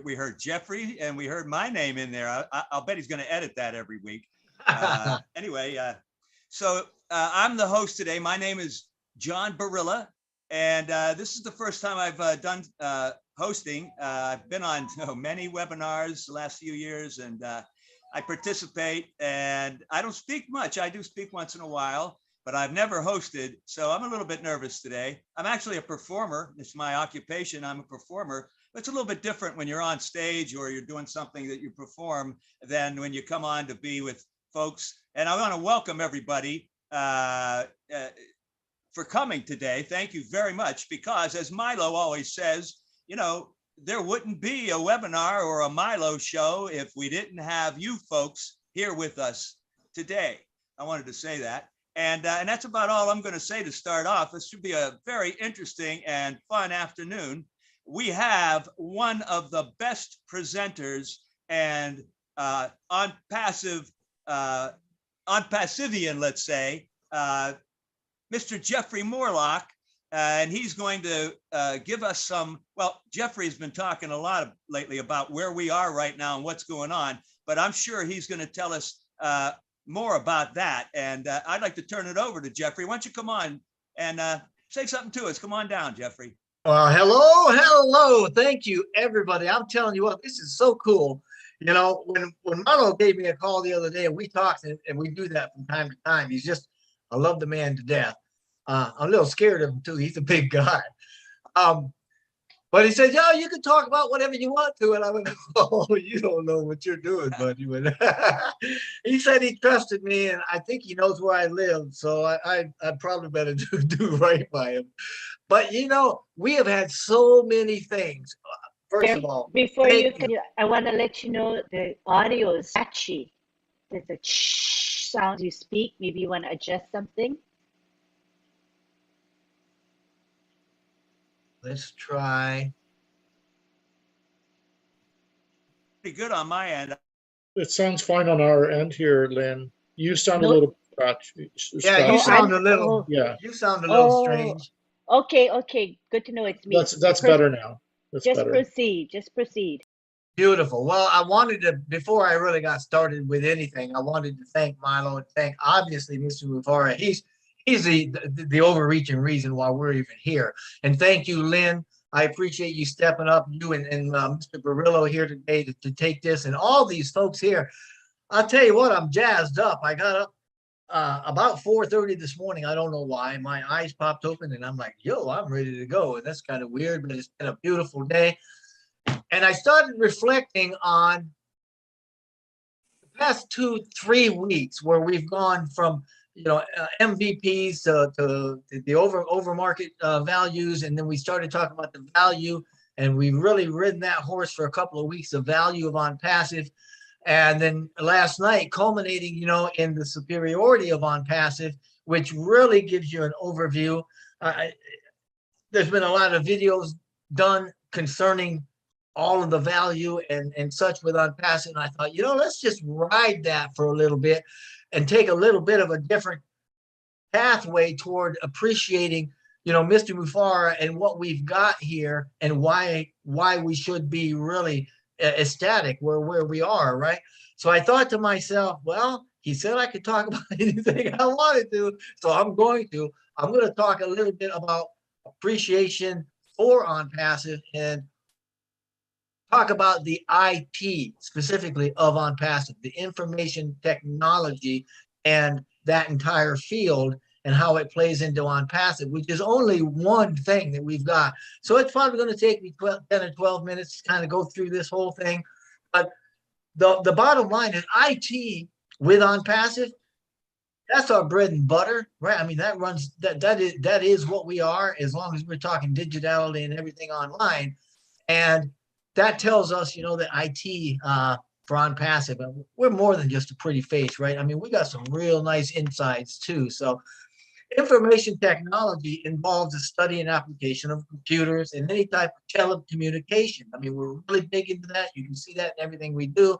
We heard Jeffrey and we heard my name in there. I'll bet he's going to edit that every week. Anyway, I'm the host today. My name is John Barilla, and this is the first time I've done hosting. I've been on many webinars the last few years, and I participate, and I don't speak much. I do speak once in a while, but I've never hosted, so I'm a little bit nervous today. I'm actually a performer. It's my occupation. I'm a performer. It's a little bit different when you're on stage or you're doing something that you perform than when you come on to be with folks. And I want to welcome everybody for coming today. Thank you very much, because as Milo always says, there wouldn't be a webinar or a Milo show if we didn't have you folks here with us today. I wanted to say that. And that's about all I'm going to say to start off. This should be a very interesting and fun afternoon. We have one of the best presenters and on Passivian, let's say, Mr. Jeffrey Morlock, and he's going to give us some, well, Jeffrey's been talking a lot lately about where we are right now and what's going on, but I'm sure he's going to tell us more about that. And I'd like to turn it over to Jeffrey. Why don't you come on and say something to us? Come on down, Jeffrey. Hello. Thank you, everybody. I'm telling you what, this is so cool. When Milo gave me a call the other day, and we talked, and we do that from time to time. I love the man to death. I'm a little scared of him too. He's a big guy. But he said, "Yo, you can talk about whatever you want to." And I went, "Oh, you don't know what you're doing, buddy." He said he trusted me, and I think he knows where I live. So I probably better do right by him. But we have had so many things. First of all, before you can, I want to let you know the audio is patchy. There's a sound you speak. Maybe you want to adjust something. Let's try. Pretty good on my end. It sounds fine on our end here, Lynn. You sound a little patchy. Yeah, you sound a little. Yeah, you sound a little strange. Okay. Good to know it's me. That's better now. Just proceed. Beautiful. Well, I wanted to, before I really got started with anything, I wanted to thank Milo and thank, obviously, Mr. Mufara. He's the overreaching reason why we're even here. And thank you, Lynn. I appreciate you stepping up, you and Mr. Barillo here today to take this, and all these folks here. I'll tell you what, I'm jazzed up. I got up about 4:30 this morning. I don't know why. My eyes popped open and I'm like, yo, I'm ready to go. And that's kind of weird, but it's been a beautiful day. And I started reflecting on the past 2-3 weeks where we've gone from MVPs to the over market values, and then we started talking about the value, and we've really ridden that horse for a couple of weeks, the value of on passive. And then last night, culminating, in the superiority of on passive, which really gives you an overview. There's been a lot of videos done concerning all of the value and such with on passive. And I thought, let's just ride that for a little bit and take a little bit of a different pathway toward appreciating, Mr. Mufara and what we've got here, and why we should be really ecstatic where we are, right? So I thought to myself, well, he said I could talk about anything I wanted to, so I'm going to talk a little bit about appreciation for on passive and talk about the IT specifically of on passive, the information technology and that entire field, and how it plays into on passive, which is only one thing that we've got. So it's probably going to take me 10 or 12 minutes to kind of go through this whole thing. But the bottom line is IT with on passive, that's our bread and butter, right? I mean, that is what we are, as long as we're talking digitality and everything online. And that tells us, that IT for on passive, we're more than just a pretty face, right? I mean, we got some real nice insides too. So information technology involves the study and application of computers and any type of telecommunication. I mean, we're really big into that. You can see that in everything we do,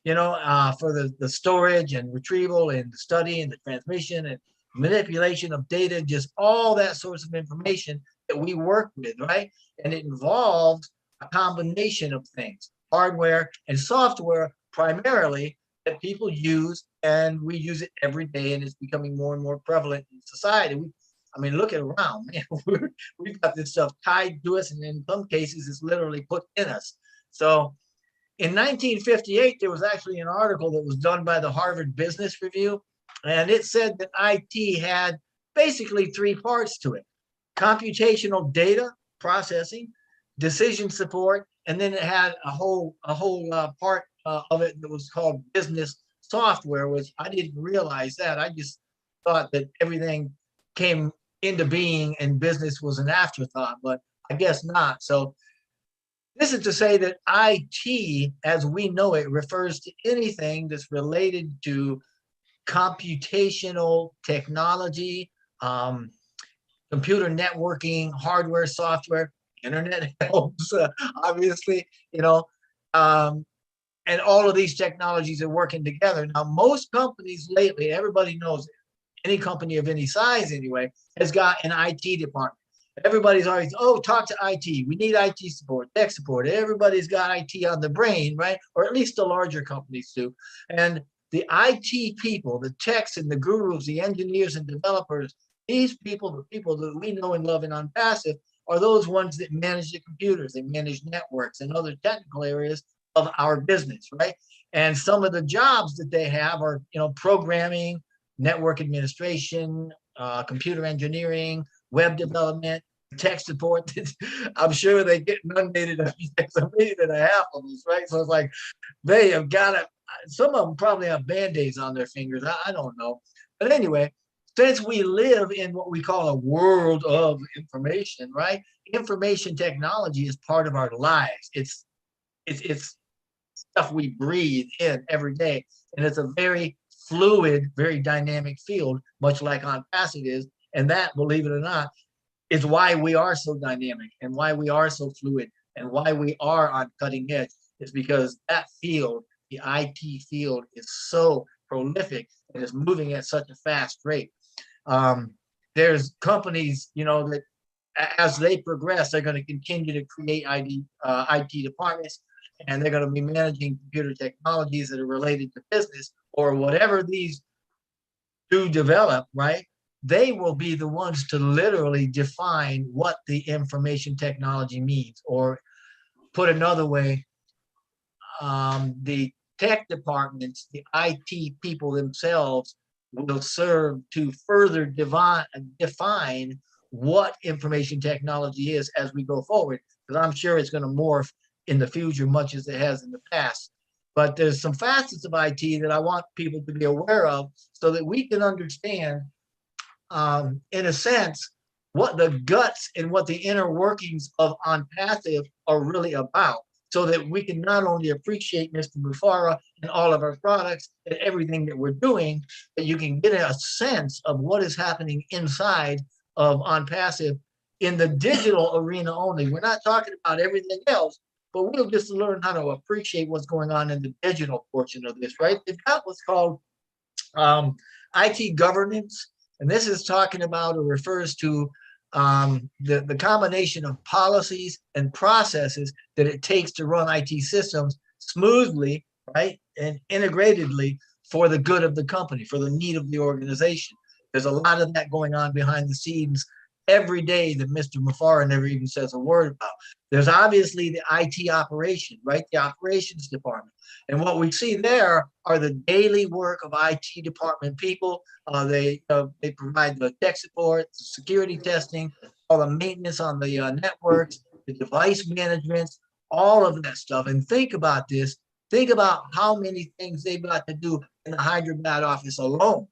for the storage and retrieval and the study and the transmission and manipulation of data, just all that sorts of information that we work with, right? And it involves a combination of things, hardware and software primarily, that people use, and we use it every day, and it's becoming more and more prevalent in society. I mean, look at around, man. We've got this stuff tied to us, and in some cases, it's literally put in us. So in 1958, there was actually an article that was done by the Harvard Business Review, and it said that IT had basically three parts to it: computational data processing, decision support, and then it had a whole part of it that was called business software, which I didn't realize that. I just thought that everything came into being and business was an afterthought, but I guess not. So this is to say that IT, as we know it, refers to anything that's related to computational technology, computer networking, hardware, software. Internet helps, obviously, and all of these technologies are working together. Now, most companies lately, everybody knows it, any company of any size anyway, has got an IT department. Everybody's always, oh, talk to IT. We need IT support, tech support. Everybody's got IT on the brain, right? Or at least the larger companies do. And the IT people, the techs and the gurus, the engineers and developers, these people, the people that we know and love in OnPassive, are those ones that manage the computers, they manage networks and other technical areas of our business, right? And some of the jobs that they have are, programming, network administration, computer engineering, web development, tech support. I'm sure they get inundated a minute and a half of this, right? So it's like they have got it. Some of them probably have band-aids on their fingers. I don't know. But anyway, since we live in what we call a world of information, right? Information technology is part of our lives. It's stuff we breathe in every day. And it's a very fluid, very dynamic field, much like OnPassive is. And that, believe it or not, is why we are so dynamic and why we are so fluid and why we are on cutting edge, is because that field, the IT field, is so prolific and is moving at such a fast rate. There's companies, that as they progress, they're going to continue to create IT departments, and they're going to be managing computer technologies that are related to business or whatever these do develop, right? They will be the ones to literally define what the information technology means. Or put another way, the tech departments, the IT people themselves, will serve to further define what information technology is as we go forward, because I'm sure it's going to morph in the future much as it has in the past. But there's some facets of IT that I want people to be aware of so that we can understand, in a sense, what the guts and what the inner workings of OnPassive are really about, so that we can not only appreciate Mr. Mufara and all of our products and everything that we're doing, but you can get a sense of what is happening inside of OnPassive in the digital arena only. We're not talking about everything else, but we'll just learn how to appreciate what's going on in the digital portion of this, right? They've got what's called IT governance, and this is talking about or refers to the combination of policies and processes that it takes to run IT systems smoothly, right, and integratedly for the good of the company, for the need of the organization. There's a lot of that going on behind the scenes every day that Mr. Mufara never even says a word about. There's obviously the IT operation, right, the operations department. And what we see there are the daily work of IT department people. They provide the tech support, the security testing, all the maintenance on the networks, the device management, all of that stuff. And think about this. Think about how many things they've got to do in the Hyderabad office alone.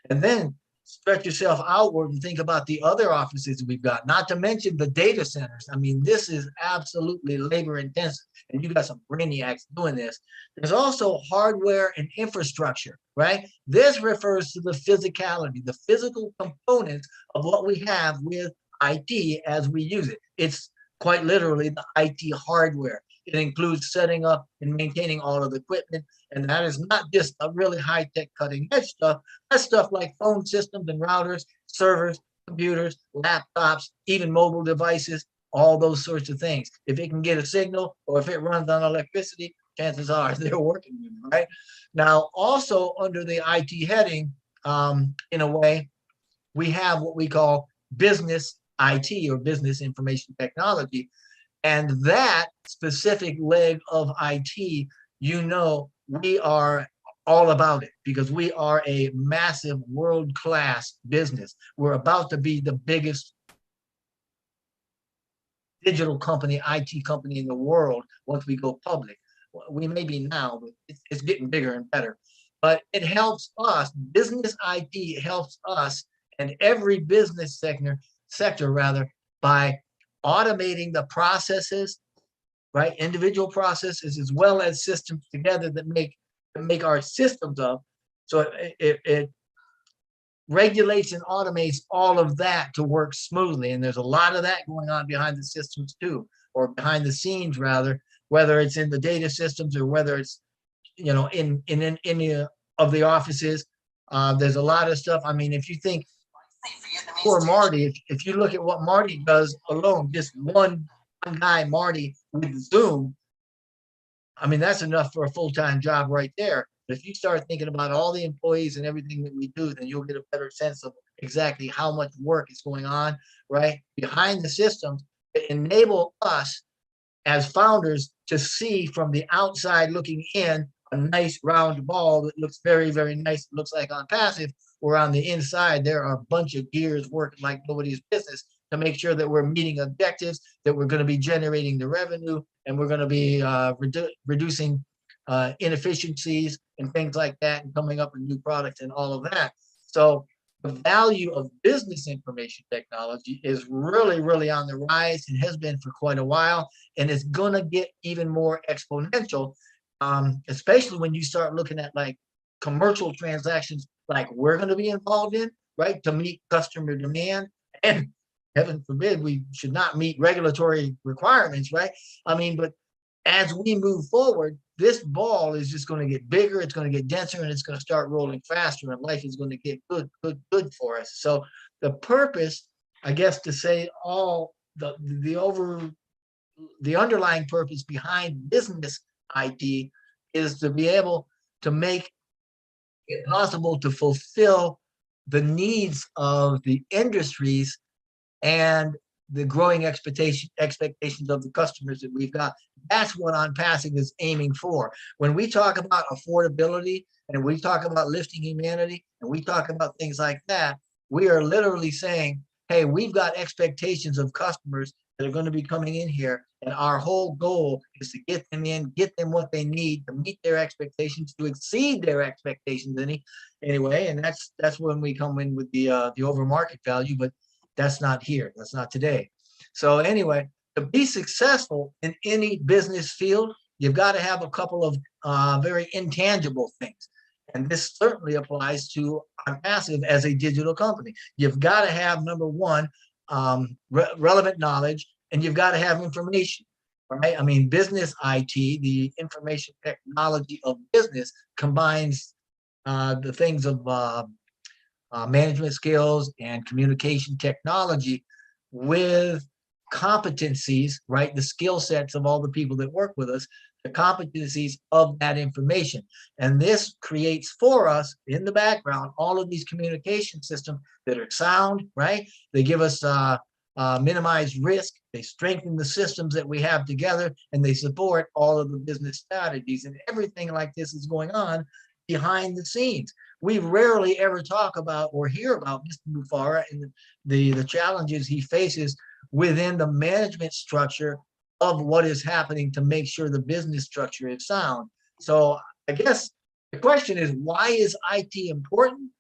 And then stretch yourself outward and think about the other offices we've got, not to mention the data centers. I mean, this is absolutely labor intensive, and you got some brainiacs doing this. There's also hardware and infrastructure, right? This refers to the physicality, the physical components of what we have with IT as we use it. It's quite literally the IT hardware. It includes setting up and maintaining all of the equipment. And that is not just a really high-tech cutting-edge stuff. That's stuff like phone systems and routers, servers, computers, laptops, even mobile devices, all those sorts of things. If it can get a signal or if it runs on electricity, chances are they're working with it, right? Now, also under the IT heading, in a way, we have what we call business IT or business information technology. And that specific leg of IT, we are all about it because we are a massive world-class business. We're about to be the biggest digital company, IT company in the world once we go public. We may be now, but it's getting bigger and better. But it helps us, business IT helps us and every business sector rather, by automating the processes, right? Individual processes as well as systems together that make our systems up. So it regulates and automates all of that to work smoothly. And there's a lot of that going on behind the systems too, or behind the scenes rather, whether it's in the data systems or whether it's, in any of the offices. There's a lot of stuff. I mean, if you think poor Marty, if you look at what Marty does alone, just one guy, Marty, with Zoom, I mean, that's enough for a full-time job right there. But if you start thinking about all the employees and everything that we do, then you'll get a better sense of exactly how much work is going on, right? Behind the systems that enable us as founders to see from the outside looking in a nice round ball that looks very, very nice. It looks like on passive, where on the inside, there are a bunch of gears working like nobody's business to make sure that we're meeting objectives, that we're going to be generating the revenue, and we're going to be reducing inefficiencies and things like that, and coming up with new products and all of that. So the value of business information technology is really, really on the rise. It has been for quite a while, and it's going to get even more exponential, especially when you start looking at like commercial transactions like we're going to be involved in, right, to meet customer demand. And heaven forbid we should not meet regulatory requirements, right? I mean, but as we move forward, this ball is just going to get bigger, it's going to get denser, and it's going to start rolling faster, and life is going to get good for us. So the purpose, I guess, to say all the underlying purpose behind business IT is to be able to make it possible to fulfill the needs of the industries and the growing expectations of the customers that we've got. That's what OnPassing is aiming for. When we talk about affordability and we talk about lifting humanity and we talk about things like that, we are literally saying, hey, we've got expectations of customers that are going to be coming in here, and our whole goal is to get them in, get them what they need to meet their expectations, to exceed their expectations anyway. And that's when we come in with the over market value, but that's not here. That's not today. So anyway, to be successful in any business field, you've got to have a couple of very intangible things. And this certainly applies to OnPassive as a digital company. You've got to have, number one, relevant knowledge, and you've got to have information, right? I mean, business IT, the information technology of business, combines the things of management skills and communication technology with competencies, right? The skill sets of all the people that work with us, the competencies of that information. And this creates for us in the background all of these communication systems that are sound, right? They give us minimized risk, they strengthen the systems that we have together, and they support all of the business strategies. And everything like this is going on behind the scenes. We rarely ever talk about or hear about Mr. Mufara and the challenges he faces within the management structure of what is happening to make sure the business structure is sound. So I guess the question is, why is IT important?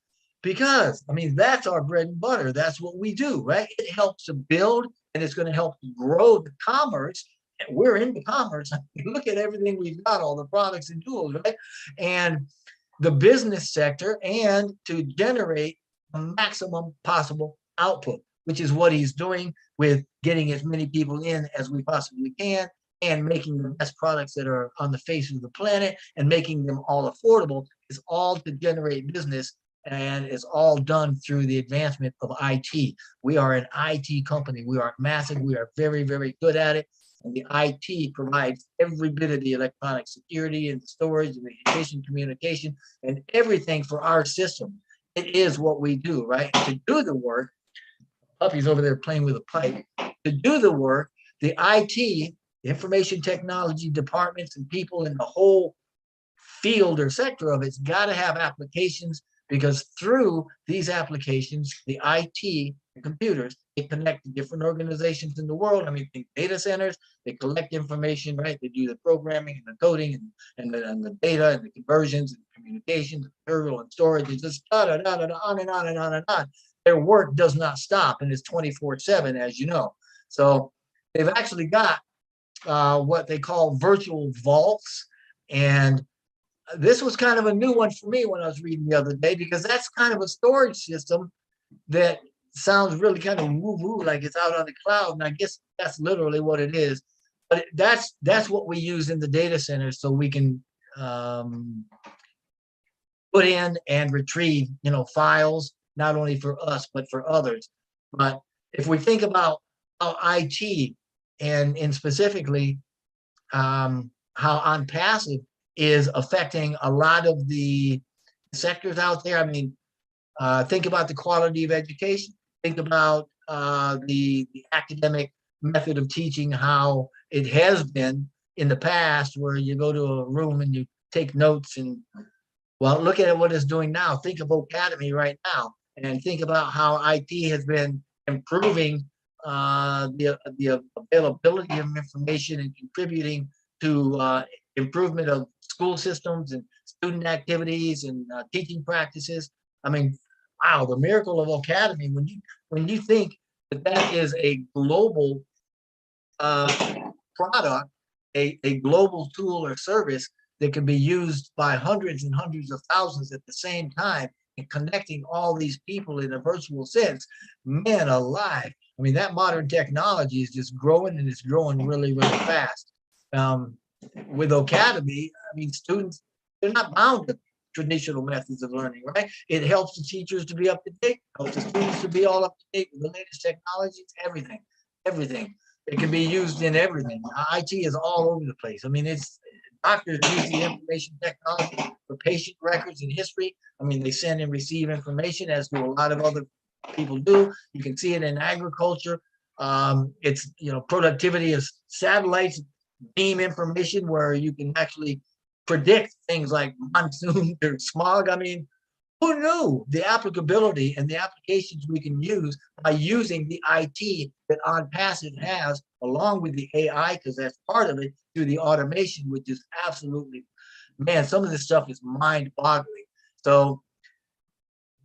Because, I mean, that's our bread and butter. That's what we do, right? It helps to build, and it's going to help to grow the commerce. We're into commerce. Look at everything we've got, all the products and tools, right? And the business sector, and to generate a maximum possible output, which is what he's doing with getting as many people in as we possibly can and making the best products that are on the face of the planet and making them all affordable, is all to generate business and it's all done through the advancement of IT. We are an IT company. We are massive. We are very, very good at it. And the IT provides every bit of the electronic security and the storage and the efficient communication and everything for our system. It is what we do, right? To do the work, puppy's over there playing with a pipe. To do the work, the IT, the information technology departments and people in the whole field or sector of it's got to have applications, because through these applications, the IT, the computers, they connect to different organizations in the world. I mean, think data centers, they collect information, right? They do the programming and the coding and the data and the conversions and communications, material and storage. It's just on and on and on and on and on and on. Their work does not stop, and it's 24/7, as you know. So they've actually got what they call virtual vaults. And this was kind of a new one for me when I was reading the other day, because that's kind of a storage system that sounds really kind of woo-woo, like it's out on the cloud. And I guess that's literally what it is. But that's what we use in the data center, so we can put in and retrieve, files, not only for us, but for others. But if we think about how IT and specifically how on-passive is affecting a lot of the sectors out there. I mean, think about the quality of education. Think about the academic method of teaching, how it has been in the past, where you go to a room and you take notes. And well, look at what it's doing now. Think of Academy right now, and think about how IT has been improving the availability of information and contributing to improvement of school systems and student activities and teaching practices. I mean, wow, the miracle of Academy, when you think that that is a global product, a global tool or service that can be used by hundreds and hundreds of thousands at the same time, and connecting all these people in a virtual sense, man alive. I mean, that modern technology is just growing, and it's growing really, really fast. With Academy, I mean, students, they're not bound to traditional methods of learning, right? It helps the teachers to be up to date, helps the students to be all up to date with the latest technologies, everything. It can be used in everything. IT is all over the place. I mean, doctors use the information technology for patient records and history. I mean, they send and receive information, as do a lot of other people do. You can see it in agriculture. It's, productivity is satellites beam information, where you can actually predict things like monsoon or smog. I mean, who knew the applicability and the applications we can use by using the IT that OnPassive has, along with the AI, because that's part of it, through the automation, which is absolutely, man, some of this stuff is mind-boggling. So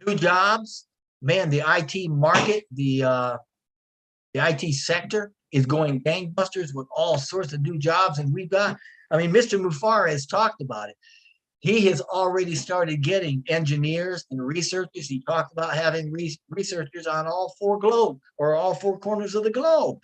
new jobs, man, the IT market, the IT sector is going gangbusters with all sorts of new jobs. And we've got, I mean, Mr. Mufara has talked about it. He has already started getting engineers and researchers. He talked about having researchers on all four corners of the globe.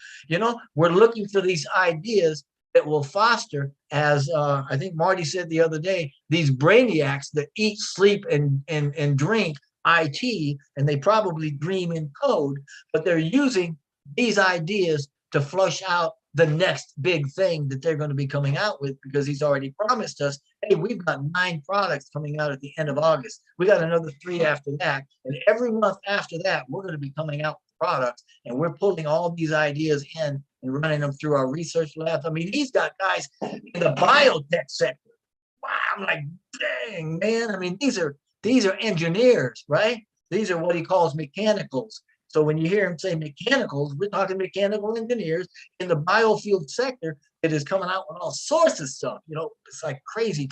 We're looking for these ideas that will foster, as I think Marty said the other day, these brainiacs that eat, sleep, and drink IT, and they probably dream in code, but they're using these ideas to flush out the next big thing that they're going to be coming out with, because he's already promised us, hey, we've got 9 products coming out at the end of August. We got another 3 after that. And every month after that, we're going to be coming out with products, and we're pulling all these ideas in and running them through our research labs. I mean, he's got guys in the biotech sector. Wow, I'm like, dang, man. I mean, these are engineers, right? These are what he calls mechanicals. So when you hear him say mechanicals, we're talking mechanical engineers in the biofield sector that is coming out with all sorts of stuff. It's like crazy.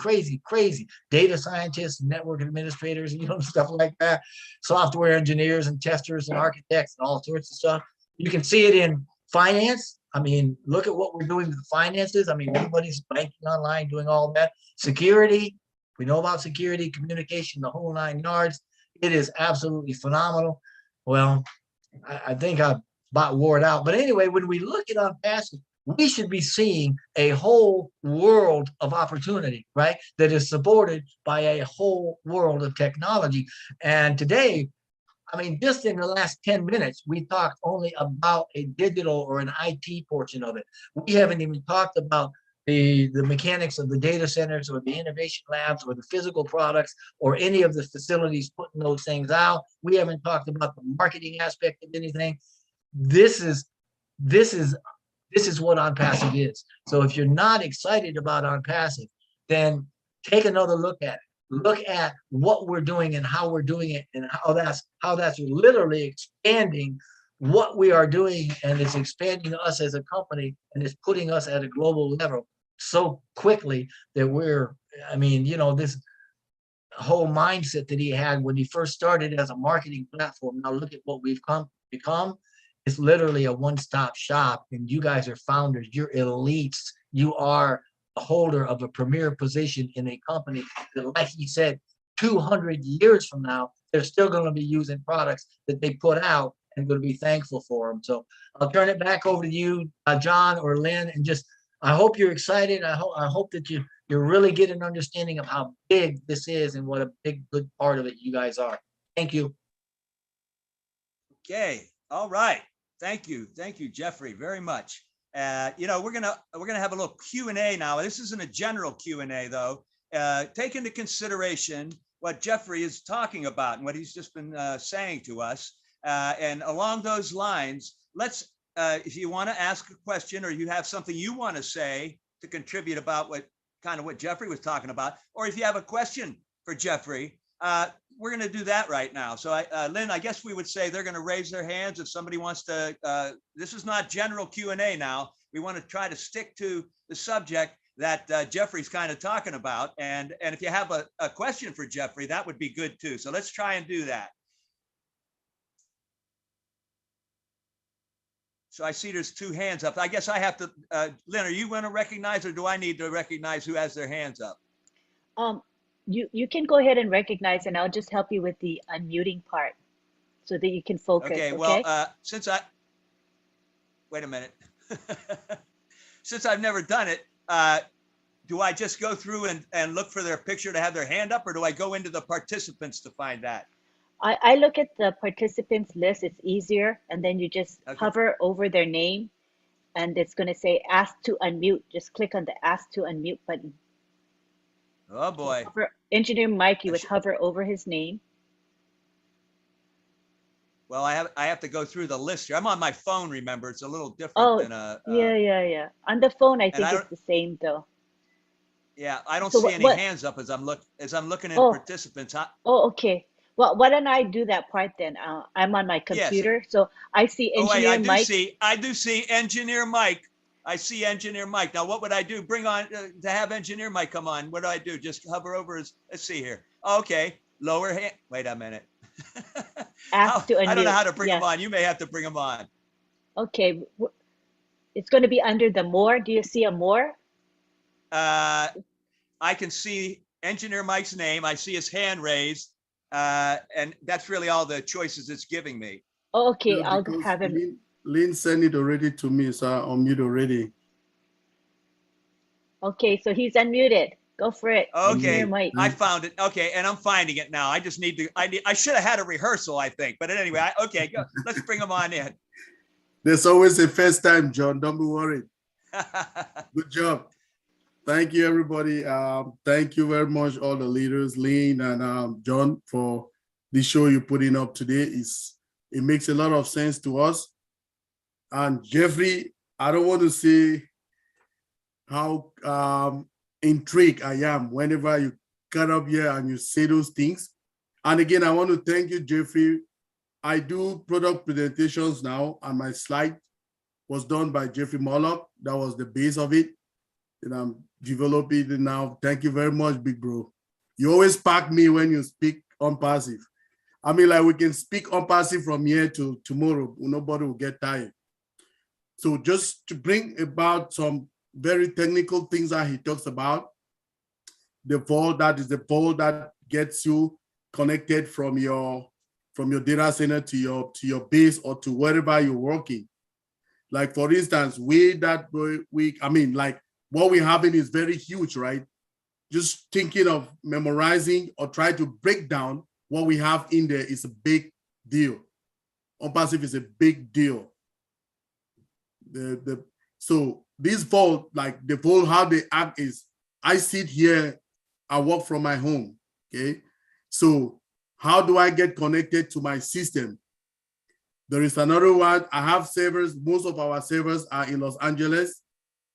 Data scientists, network administrators, stuff like that. Software engineers and testers and architects and all sorts of stuff. You can see it in finance. I mean, look at what we're doing with the finances. I mean, everybody's banking online, doing all that. Security, we know about security, communication, the whole 9 yards. It is absolutely phenomenal. Well, I think I about wore it out. But anyway, when we look at OnPassive, we should be seeing a whole world of opportunity, right? That is supported by a whole world of technology. And today, I mean, just in the last 10 minutes, we talked only about a digital or an IT portion of it. We haven't even talked about the mechanics of the data centers or the innovation labs or the physical products or any of the facilities putting those things out. We haven't talked about the marketing aspect of anything. This is this is this is what OnPassive is. So if you're not excited about OnPassive, then take another look at it. Look at what we're doing and how we're doing it, and how that's literally expanding what we are doing, and it's expanding us as a company, and it's putting us at a global level so quickly that we're, I mean, this whole mindset that he had when he first started as a marketing platform. Now look at what we've become. It's literally a one-stop shop, and you guys are founders. You're elites. You are a holder of a premier position in a company that, like he said, 200 years from now, they're still going to be using products that they put out and going to be thankful for them. So I'll turn it back over to you, John or Lynn, and just I hope you're excited. I hope that you really get an understanding of how big this is and what a big, good part of it you guys are. Thank you. Okay. All right. Thank you, Jeffrey, very much. We're gonna have a little Q&A now. This isn't a general Q&A though. Take into consideration what Jeffrey is talking about and what he's just been saying to us. And along those lines, let's, if you want to ask a question or you have something you want to say to contribute about what Jeffrey was talking about, or if you have a question for Jeffrey, we're going to do that right now. So Lynn, I guess we would say they're going to raise their hands if somebody wants to. This is not general Q&A now. We want to try to stick to the subject that Jeffrey's kind of talking about. And if you have a question for Jeffrey, that would be good too. So let's try and do that. So I see there's 2 hands up. I guess I have to, Lynn, are you going to recognize, or do I need to recognize who has their hands up? You can go ahead and recognize, and I'll just help you with the unmuting part so that you can focus. Okay, well, wait a minute. Since I've never done it, do I just go through and look for their picture to have their hand up, or do I go into the participants to find that? I look at the participants list. It's easier, and then you just hover over their name, and it's going to say ask to unmute. Just click on the ask to unmute button. Oh boy. So Engineer Mike, you would hover over his name. Well, I have to go through the list here. I'm on my phone, remember. It's a little different than a yeah. On the phone, I think it's the same though. Yeah, I don't see any hands up as I'm looking at participants. Oh, okay. Well, why don't I do that part then? I'm on my computer, yes. So I see Engineer Mike. I do see Engineer Mike. I see Engineer Mike. Now, what would I do? Bring on to have Engineer Mike come on. What do I do? Just hover over his. Let's see here. Okay, lower hand. Wait a minute. Ask to unmute. I don't know how to bring him on. You may have to bring him on. Okay, it's going to be under the more. Do you see a more? I can see Engineer Mike's name. I see his hand raised, and that's really all the choices it's giving me. Oh, okay, I'll have him. Lynn sent it already to me, so I unmute already. Okay, so he's unmuted. Go for it. Okay, I found it. Okay, and I'm finding it now. I just need to. I should have had a rehearsal, I think. But anyway, okay, go. Let's bring him on in. There's always a first time, John. Don't be worried. Good job. Thank you, everybody. Thank you very much, all the leaders, Lynn and John, for the show you're putting up today. It makes a lot of sense to us. And Jeffrey, I don't want to say how intrigued I am whenever you cut up here and you say those things. And again, I want to thank you, Jeffrey. I do product presentations now, and my slide was done by Jeffrey Mollock. That was the base of it. And I'm developing it now. Thank you very much, big bro. You always pack me when you speak OnPassive. I mean, like, we can speak OnPassive from here to tomorrow. Nobody will get tired. So just to bring about some very technical things that he talks about, the vault, that is the vault that gets you connected from your data center to your base or to wherever you're working. Like for instance, I mean, like what we're having is very huge, right? Just thinking of memorizing or try to break down what we have in there is a big deal. OnPassive is a big deal. So this vault, like the vault, how they act is, I sit here, I work from my home, okay? So how do I get connected to my system? There is another one. I have servers. Most of our servers are in Los Angeles,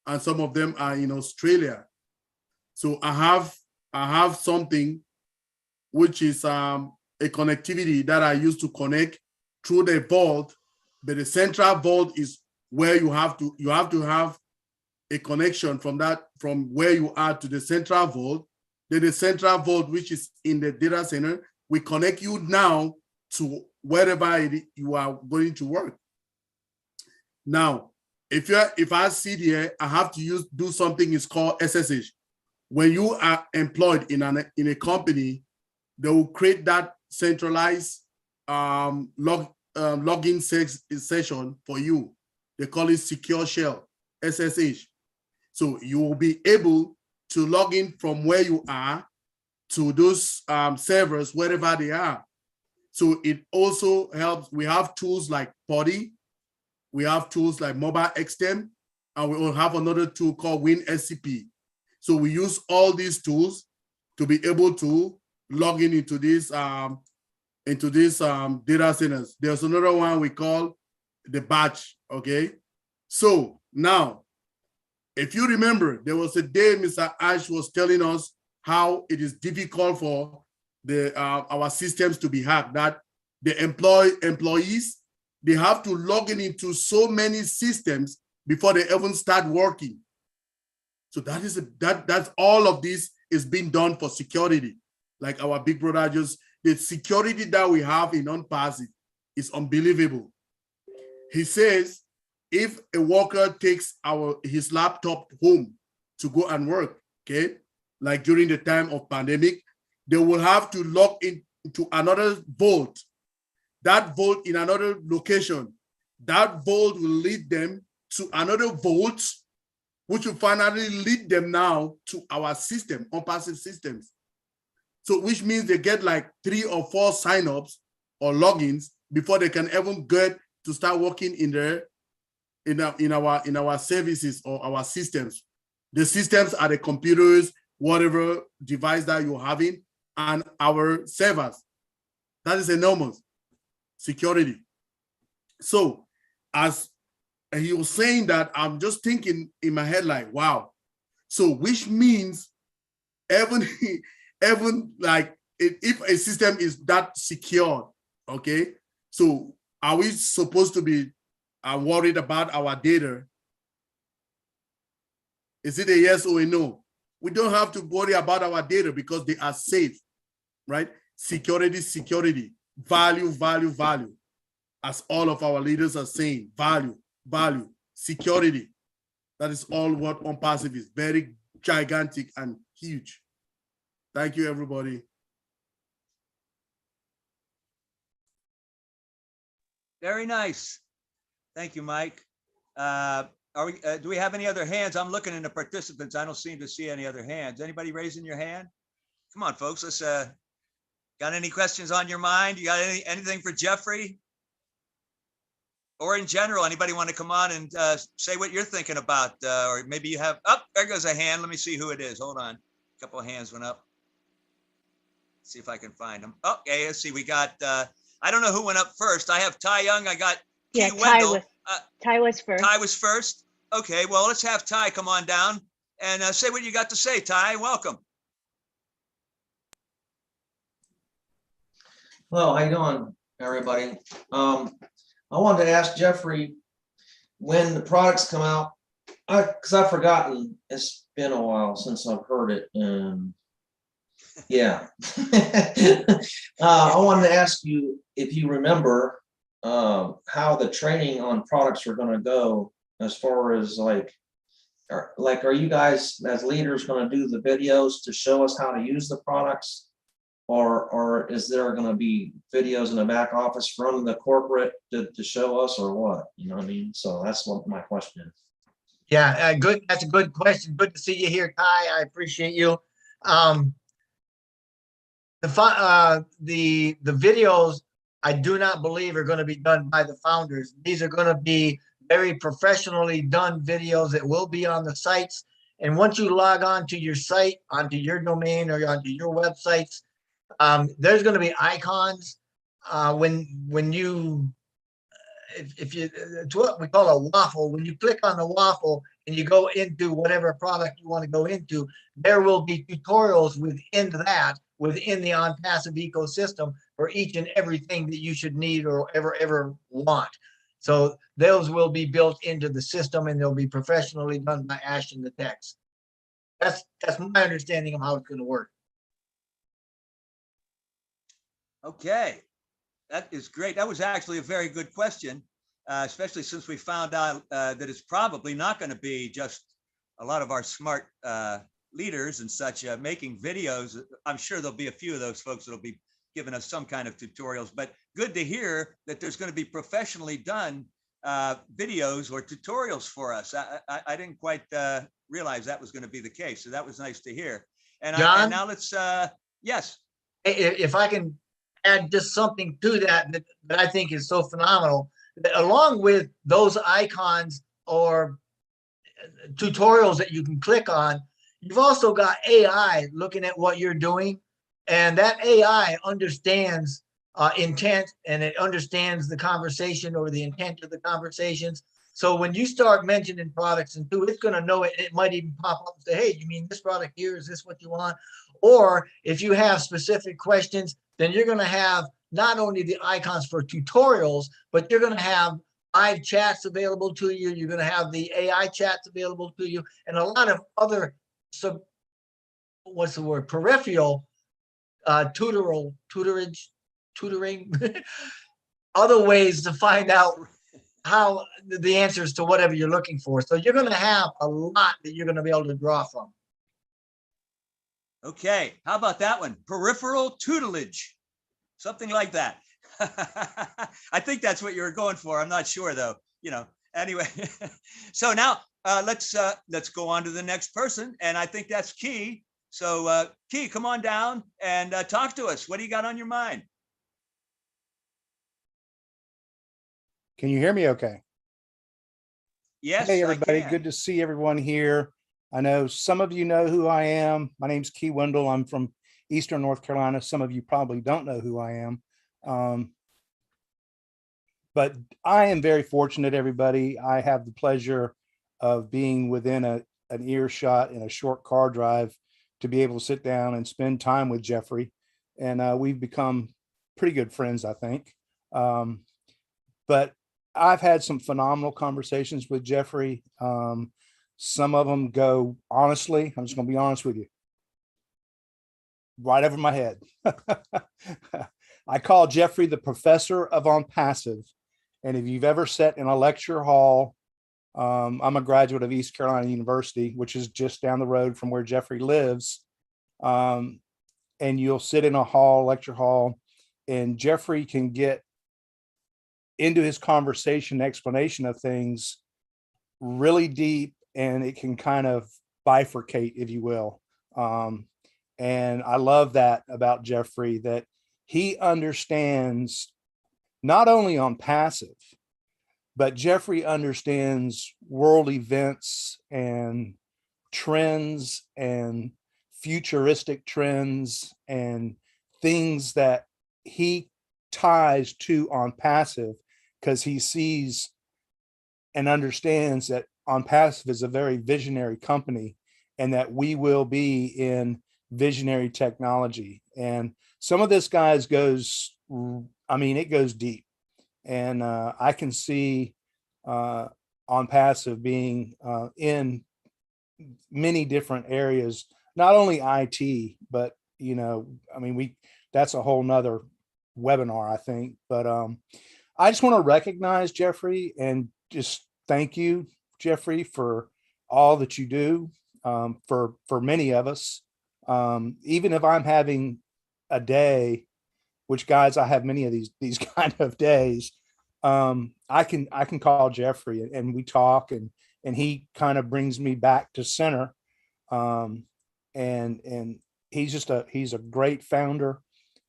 and some of them are in Australia. So I have something which is a connectivity that I use to connect through the vault, but the central vault is where you have to have a connection from where you are to the central vault. Then the central vault, which is in the data center, we connect you now to wherever you are going to work. Now, if I sit here, I have to do something is called SSH. When you are employed in a company, they will create that centralized login session for you. They call it secure shell, SSH. So you will be able to log in from where you are to those servers, wherever they are. So it also helps. We have tools like Putty, we have tools like Mobile XTEM, and we will have another tool called WinSCP. So we use all these tools to be able to log in into these data centers. There's another one we call the batch, okay? So now, if you remember, there was a day Mr. Ash was telling us how it is difficult for our systems to be hacked, that the employees, they have to log in into so many systems before they even start working. So that's all of this is being done for security. Like our big brother the security that we have in OnPassive is unbelievable. He says, if a worker takes his laptop home to go and work, okay, like during the time of pandemic, they will have to log into another vault. That vault in another location. That vault will lead them to another vault, which will finally lead them now to our system, OnPassive systems. So which means they get like 3 or 4 signups or logins before they can even get to start working in our services or our systems. The systems are the computers, whatever device that you're having, and our servers. That is enormous security. So as he was saying that, I'm just thinking in my head like, wow. So which means even like if a system is that secure, okay, so are we supposed to be worried about our data? Is it a yes or a no? We don't have to worry about our data because they are safe, right? Security, value, as all of our leaders are saying, value, security. That is all what OnPassive is, very gigantic and huge. Thank you, everybody. Very nice. Thank you, Mike. Do we have any other hands? I'm looking in the participants. I don't seem to see any other hands. Anybody raising your hand? Come on, folks. Let's got any questions on your mind? You got anything for Jeffrey? Or in general, anybody want to come on and say what you're thinking about? Or maybe you have, there goes a hand. Let me see who it is. Hold on. A couple of hands went up. Let's see if I can find them. Okay, let's see. We got, I don't know who went up first. I have Ty Young. I got Key Wendell. Ty was first. Ty was first. Okay, well, let's have Ty come on down and say what you got to say, Ty. Welcome. Hello, how you doing, everybody? I wanted to ask Jeffrey when the products come out, because I've forgotten. It's been a while since I've heard it, and yeah. I wanted to ask you if you remember how the training on products are going to go, as far as like are you guys as leaders going to do the videos to show us how to use the products? or is there going to be videos in the back office from the corporate to show us, or what? You know what I mean? So that's what my question is. Yeah, good. That's a good question. Good to see you here, Kai. I appreciate you. The videos I do not believe are going to be done by the founders. These are going to be very professionally done videos that will be on the sites. And once you log on to your site, onto your domain or onto your websites, there's going to be icons when you if you it's what we call a waffle. When you click on the waffle and you go into whatever product you want to go into, there will be tutorials within the OnPassive ecosystem for each and everything that you should need or ever want. So those will be built into the system, and they'll be professionally done by Ashton the Techs. That's my understanding of how it's going to work. Okay, that is great. That was actually a very good question, especially since we found out that it's probably not going to be just a lot of our smart leaders and such making videos. I'm sure there'll be a few of those folks that'll be giving us some kind of tutorials, but good to hear that there's going to be professionally done videos or tutorials for us. I didn't quite realize that was going to be the case. So that was nice to hear. And, John, and now let's, yes. If I can add just something to that I think is so phenomenal, that along with those icons or tutorials that you can click on, you've also got AI looking at what you're doing, and that AI understands intent, and it understands the conversation or the intent of the conversations. So when you start mentioning products and it's going to know it. It might even pop up and say, hey, you mean this product here? Is this what you want? Or if you have specific questions, then you're going to have not only the icons for tutorials, but you're going to have live chats available to you. You're going to have the AI chats available to you, and a lot of other peripheral tutoring, other ways to find out how the answers to whatever you're looking for. So you're going to have a lot that you're going to be able to draw from. Okay, how about that one? Peripheral tutelage, something like that. I think that's what you were going for. I'm not sure though, anyway. So now let's go on to the next person. And I think that's Key. So Key, come on down and talk to us. What do you got on your mind? Can you hear me okay? Yes. Hey, everybody. Good to see everyone here. I know some of you know who I am. My name's Key Wendell. I'm from Eastern North Carolina. Some of you probably don't know who I am. But I am very fortunate, everybody. I have the pleasure of being within an earshot in a short car drive to be able to sit down and spend time with Jeffrey. And we've become pretty good friends, I think. But I've had some phenomenal conversations with Jeffrey. Some of them go, honestly, I'm just going to be honest with you, right over my head. I call Jeffrey the professor of OnPassive. And if you've ever sat in a lecture hall, I'm a graduate of East Carolina University, which is just down the road from where Jeffrey lives. And you'll sit in a lecture hall, and Jeffrey can get into his conversation explanation of things really deep, and it can kind of bifurcate, if you will. And I love that about Jeffrey, that he understands not only OnPassive, but Jeffrey understands world events and trends and futuristic trends and things that he ties to OnPassive, because he sees and understands that OnPassive is a very visionary company, and that we will be in visionary technology. And some of this, guys, it goes deep. And I can see OnPassive being in many different areas, not only IT, but, that's a whole nother webinar, I think. But I just want to recognize Jeffrey and just thank you, Jeffrey, for all that you do for many of us. Even if I'm having a day, which guys, I have many of these kind of days. I can call Jeffrey and we talk and he kind of brings me back to center. And he's a great founder.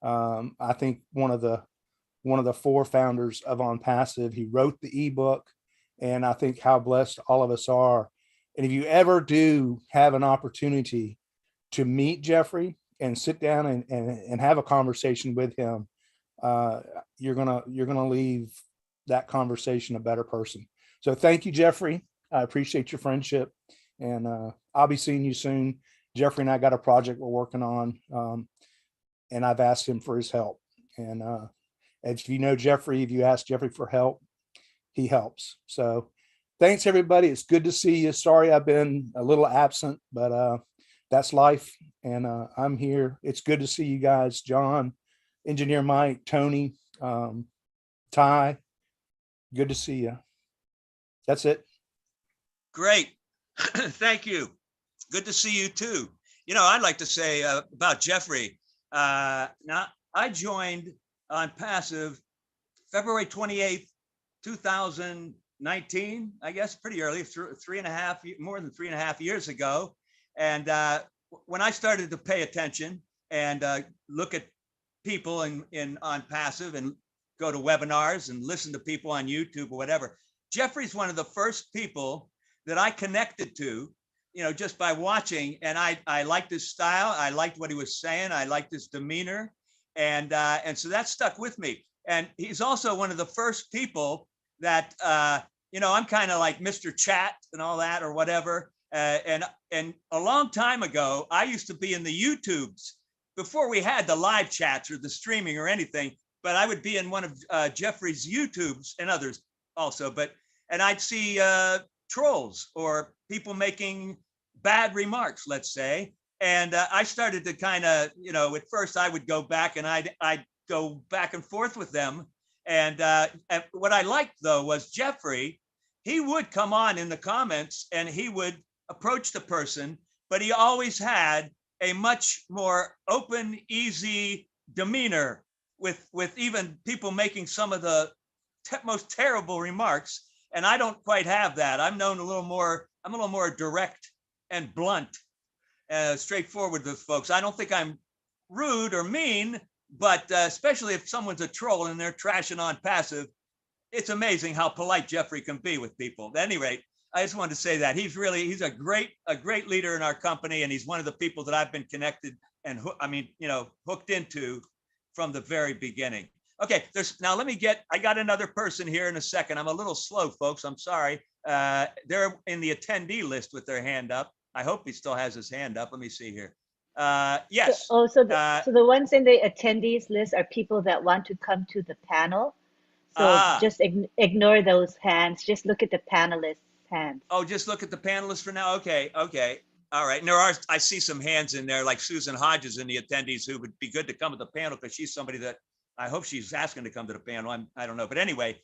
I think one of the 4 founders of On Passive. He wrote the ebook, and I think how blessed all of us are. And if you ever do have an opportunity to meet Jeffrey and sit down and have a conversation with him, you're gonna leave that conversation a better person. So thank you, Jeffrey. I appreciate your friendship, and I'll be seeing you soon. Jeffrey and I got a project we're working on, and I've asked him for his help. And if you know Jeffrey, if you ask Jeffrey for help, he helps. So thanks, everybody. It's good to see you. Sorry I've been a little absent, but that's life, and I'm here. It's good to see you guys, John, Engineer Mike, Tony, Ty. Good to see you. That's it. Great. Thank you. Good to see you too. You know, I'd like to say about Jeffrey. Now, I joined On Passive February 28th, 2019, I guess, pretty early, more than 3.5 years ago. And when I started to pay attention and look at people in On Passive and go to webinars and listen to people on YouTube or whatever, Jeffrey's one of the first people that I connected to, you know, just by watching. And I liked his style. I liked what he was saying. I liked his demeanor. And so that stuck with me. And he's also one of the first people that, you know, I'm kind of like Mr. Chat and all that or whatever. And a long time ago, I used to be in the YouTubes before we had the live chats or the streaming or anything, but I would be in one of Jeffrey's YouTubes and others also. And I'd see trolls or people making bad remarks, let's say. And I started to kind of, you know, at first I would go back and I'd go back and forth with them. And what I liked, though, was Jeffrey, he would come on in the comments and he would approach the person, but he always had a much more open, easy demeanor with even people making some of the most terrible remarks. And I don't quite have that. I'm a little more direct and blunt, straightforward with folks. I don't think I'm rude or mean, but especially if someone's a troll and they're trashing On Passive, it's amazing how polite Jeffrey can be with people. At any rate, I just wanted to say that he's a great leader in our company, and he's one of the people that I've been connected and hooked into from the very beginning. Okay, now I got another person here in a second. I'm a little slow, folks. I'm sorry. They're in the attendee list with their hand up. I hope he still has his hand up. Let me see here. Yes. So the ones in the attendees list are people that want to come to the panel. So just ignore those hands. Just look at the panelists' hands. Oh, just look at the panelists for now. Okay. All right. And I see some hands in there, like Susan Hodges in the attendees, who would be good to come to the panel because she's somebody that I hope she's asking to come to the panel. I don't know, but anyway.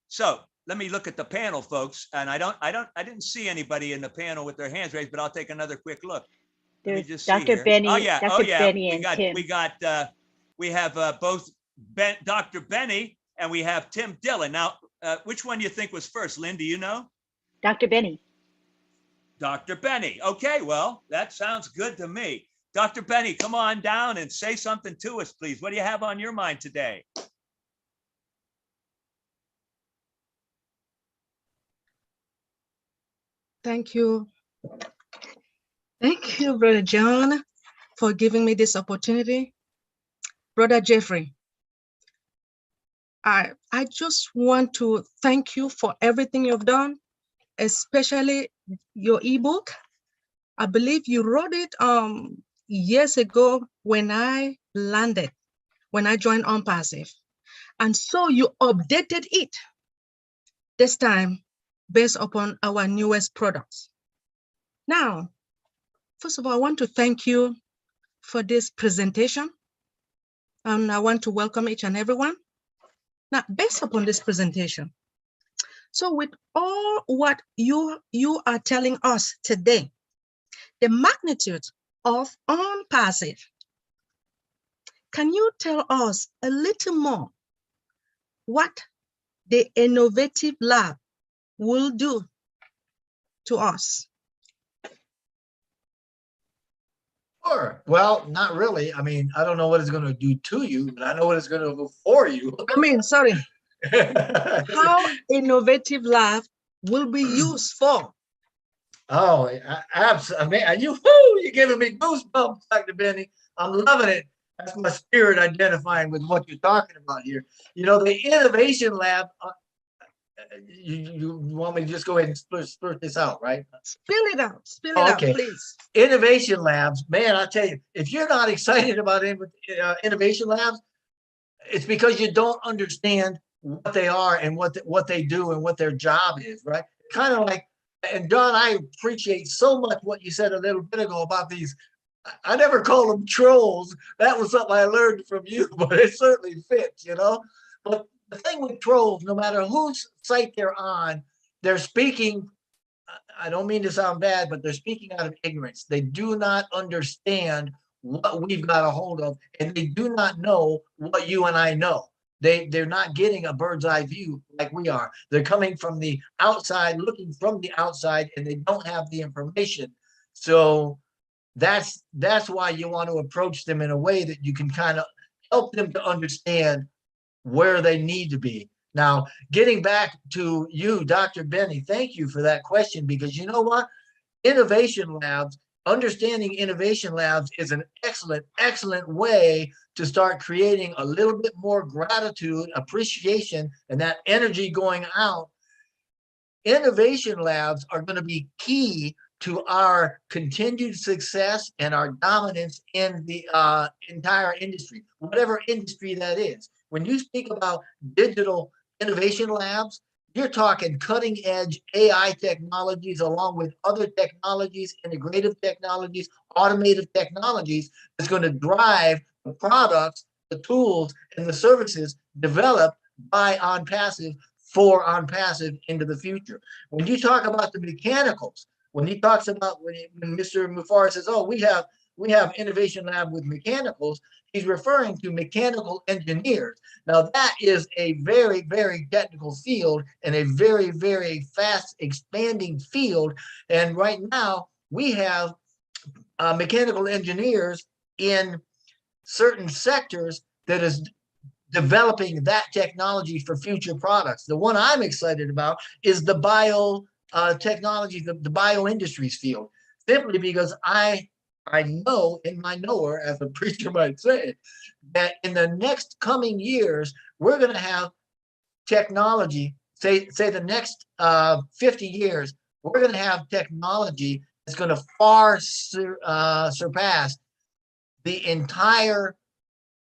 So let me look at the panel, folks. And I didn't see anybody in the panel with their hands raised, but I'll take another quick look. There's Dr. Benny. Oh yeah. Benny and Tim. We have both Dr. Benny and we have Tim Dillon. Now, which one do you think was first? Lynn, do you know? Dr. Benny. Dr. Benny. Okay, well, that sounds good to me. Dr. Benny, come on down and say something to us, please. What do you have on your mind today? Thank you. Thank you, Brother John, for giving me this opportunity. Brother Jeffrey, I just want to thank you for everything you've done, especially your ebook. I believe you wrote it years ago when I joined On Passive. And so you updated it this time based upon our newest products. Now, first of all, I want to thank you for this presentation. And I want to welcome each and everyone. Now, based upon this presentation, so with all what you are telling us today, the magnitude of On Passive, Can you tell us a little more what the innovative lab will do to us? Sure. Well, not really. I mean, I don't know what it's going to do to you, but I know what it's going to do for you. I mean, sorry, how innovative lab will be used for? Oh, absolutely. I mean, you're giving me goosebumps, Dr. Benny. I'm loving it. That's my spirit identifying with what you're talking about here. You know, the innovation lab, you want me to just go ahead and split this out, right? Spill it out, Okay. please. Innovation labs, man, I tell you, if you're not excited about innovation labs, it's because you don't understand what they are and what they do and what their job is, right? Kind of like, and Don, I appreciate so much what you said a little bit ago about these. I never call them trolls. That was something I learned from you, but it certainly fits, you know. But the thing with trolls, no matter whose site they're on, they're speaking. I don't mean to sound bad, but they're speaking out of ignorance. They do not understand what we've got a hold of, and they do not know what you and I know. They're not getting a bird's eye view like we are. They're coming from the outside, looking from the outside, and they don't have the information. So that's why you want to approach them in a way that you can kind of help them to understand where they need to be. Now, getting back to you, Dr. Benny, thank you for that question, because you know what? Innovation labs, understanding innovation labs is an excellent, excellent way to start creating a little bit more gratitude, appreciation, and that energy going out. Innovation labs are going to be key to our continued success and our dominance in the entire industry, whatever industry that is. When you speak about digital innovation labs, you're talking cutting edge AI technologies along with other technologies, integrative technologies, automated technologies that's going to drive the products, the tools, and the services developed by OnPassive for OnPassive into the future. When you talk about the mechanicals, when he talks about when Mr. Mufar says, "Oh, we have innovation lab with mechanicals," he's referring to mechanical engineers. Now that is a very, very technical field and a very, very fast expanding field. And right now we have mechanical engineers in certain sectors that is developing that technology for future products. The one I'm excited about is the bio technology, the bio industries field, simply because I know in my knower, as a preacher might say, that in the next coming years, we're going to have technology, say the next 50 years, we're going to have technology that's going to far surpass the entire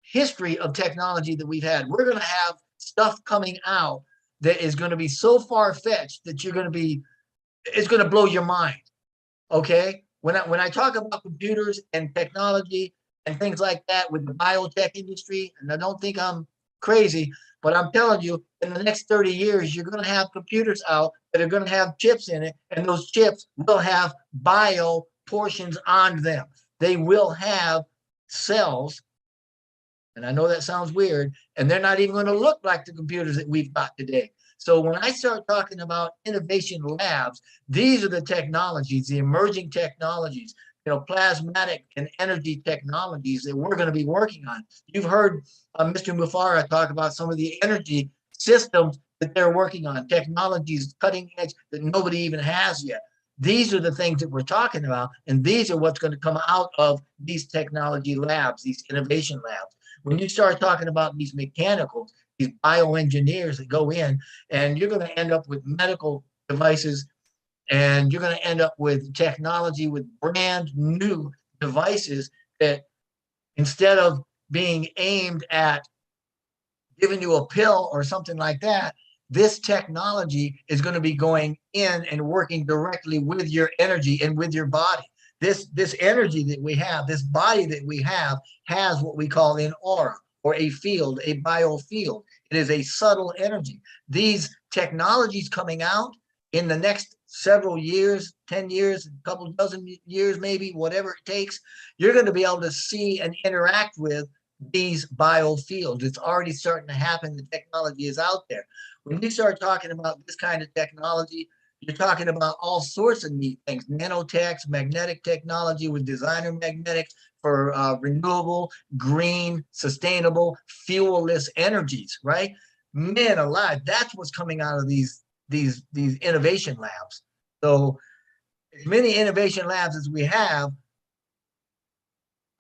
history of technology that we've had. We're going to have stuff coming out that is going to be so far-fetched that it's going to blow your mind. Okay? When I talk about computers and technology and things like that with the biotech industry, and I don't think I'm crazy, but I'm telling you, in the next 30 years, you're going to have computers out that are going to have chips in it, and those chips will have bio portions on them. They will have cells, and I know that sounds weird, and they're not even going to look like the computers that we've got today. So when I start talking about innovation labs, these are the technologies, the emerging technologies, plasmatic and energy technologies that we're going to be working on. You've heard Mr. Mufara talk about some of the energy systems that they're working on, technologies, cutting edge that nobody even has yet. These are the things that we're talking about, and these are what's going to come out of these technology labs, these innovation labs. When you start talking about these mechanicals, these bioengineers that go in, and you're going to end up with medical devices, and you're going to end up with technology with brand new devices that, instead of being aimed at giving you a pill or something like that, this technology is going to be going in and working directly with your energy and with your body. This energy that we have, this body that we have, has what we call an aura, or a field, a biofield. It is a subtle energy. These technologies coming out in the next several years, 10 years, a couple dozen years, maybe, whatever it takes, you're going to be able to see and interact with these biofields. It's already starting to happen. The technology is out there. When we start talking about this kind of technology, you're talking about all sorts of neat things, nanotechs, magnetic technology with designer magnetics for renewable, green, sustainable, fuel-less energies, right? Man alive, that's what's coming out of these innovation labs. So as many innovation labs as we have,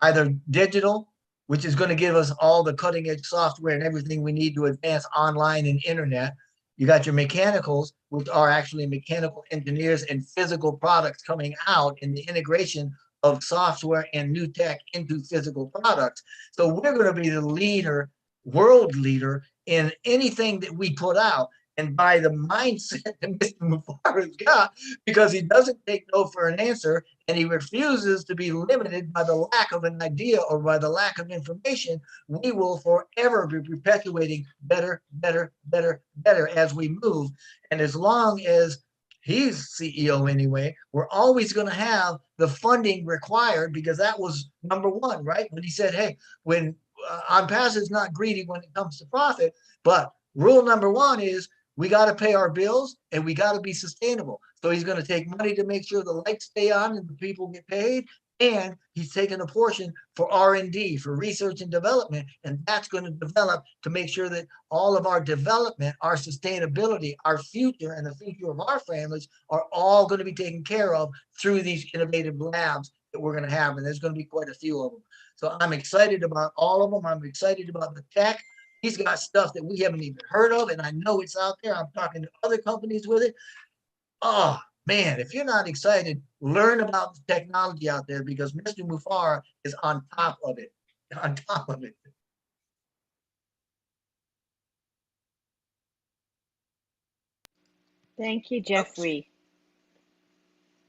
either digital, which is going to give us all the cutting edge software and everything we need to advance online and internet. You got your mechanicals, which are actually mechanical engineers and physical products coming out in the integration of software and new tech into physical products. So we're going to be the leader, world leader in anything that we put out. And by the mindset that Mr. Mufar's got, because he doesn't take no for an answer, and he refuses to be limited by the lack of an idea or by the lack of information, we will forever be perpetuating better, better, better, better as we move. And as long as he's CEO anyway, we're always going to have the funding required, because that was number one, right? When he said, hey, when OnPass is not greedy when it comes to profit, but rule number one is we got to pay our bills and we got to be sustainable. So he's going to take money to make sure the lights stay on and the people get paid. And he's taking a portion for R&D, for research and development. And that's going to develop to make sure that all of our development, our sustainability, our future, and the future of our families are all going to be taken care of through these innovative labs that we're going to have. And there's going to be quite a few of them. So I'm excited about all of them. I'm excited about the tech. He's got stuff that we haven't even heard of, and I know it's out there. I'm talking to other companies with it. Oh, man, if you're not excited, learn about the technology out there, because Mr. Mufar is on top of it, on top of it. Thank you, Jeffrey.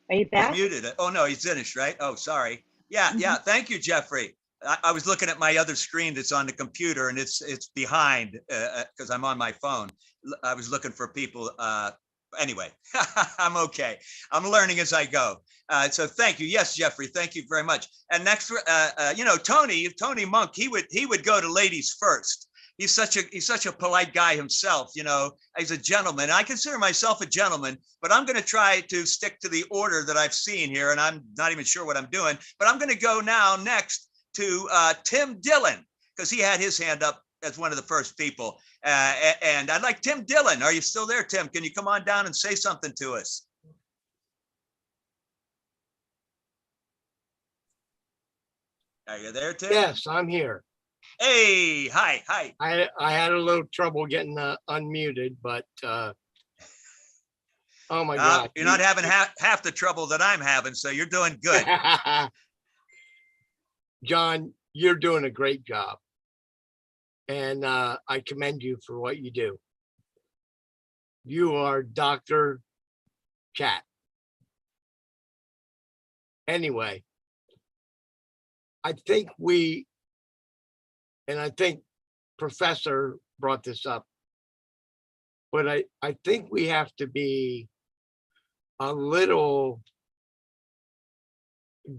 Are you back? He's muted. Oh, no, he's finished, right? Oh, sorry. Yeah, yeah. Thank you, Jeffrey. I was looking at my other screen that's on the computer, and it's behind because I'm on my phone. I was looking for people. Anyway, I'm okay. I'm learning as I go. So thank you. Yes, Jeffrey, thank you very much. And next, you know, Tony Monk, he would go to ladies first. He's such a polite guy himself. You know, he's a gentleman. I consider myself a gentleman, but I'm going to try to stick to the order that I've seen here, and I'm not even sure what I'm doing. But I'm going to go now next to Tim Dillon, because he had his hand up as one of the first people. And I'd like Tim Dillon. Are you still there, Tim? Can you come on down and say something to us? Are you there, Tim? Yes, I'm here. Hey, hi. I had a little trouble getting unmuted, but oh my God. You're not having half the trouble that I'm having, so you're doing good. John, you're doing a great job. And I commend you for what you do. You are Dr. Chat. Anyway, I think I think Professor brought this up, but I think we have to be a little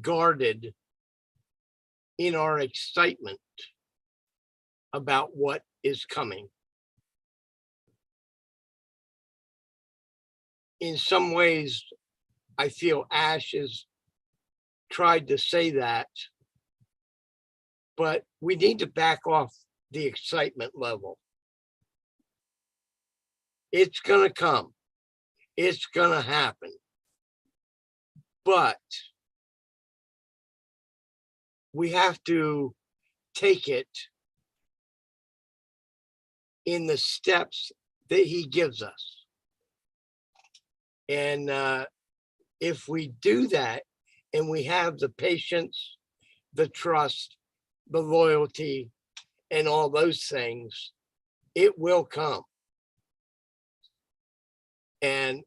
guarded in our excitement about what is coming. In some ways, I feel Ash has tried to say that, but we need to back off the excitement level. It's gonna come. It's gonna happen. But we have to take it in the steps that he gives us. And if we do that, and we have the patience, the trust, the loyalty, and all those things, it will come. And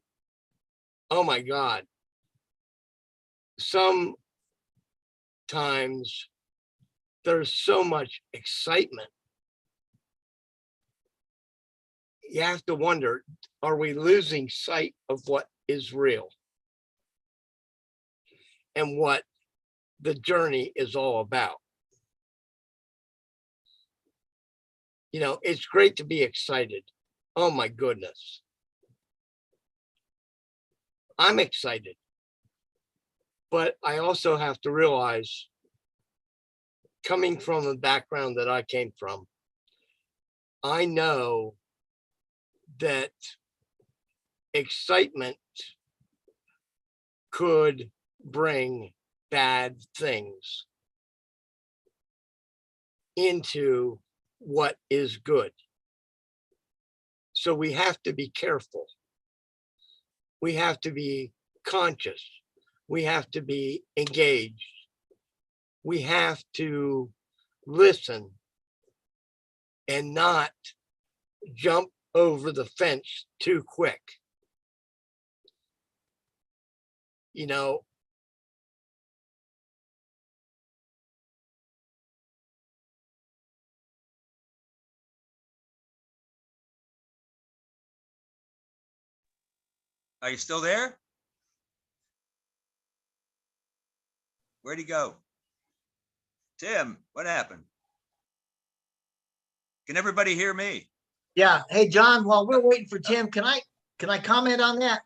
oh my God, sometimes there's so much excitement. You have to wonder, are we losing sight of what is real and what the journey is all about? You know, it's great to be excited. Oh my goodness. I'm excited. But I also have to realize, coming from the background that I came from, I know that excitement could bring bad things into what is good. So we have to be careful. We have to be conscious. We have to be engaged. We have to listen and not jump over the fence too quick. You know, Are you still there? Where'd he go? Tim, what happened? Can everybody hear me? Yeah. Hey, John, while we're waiting for Tim, can I comment on that?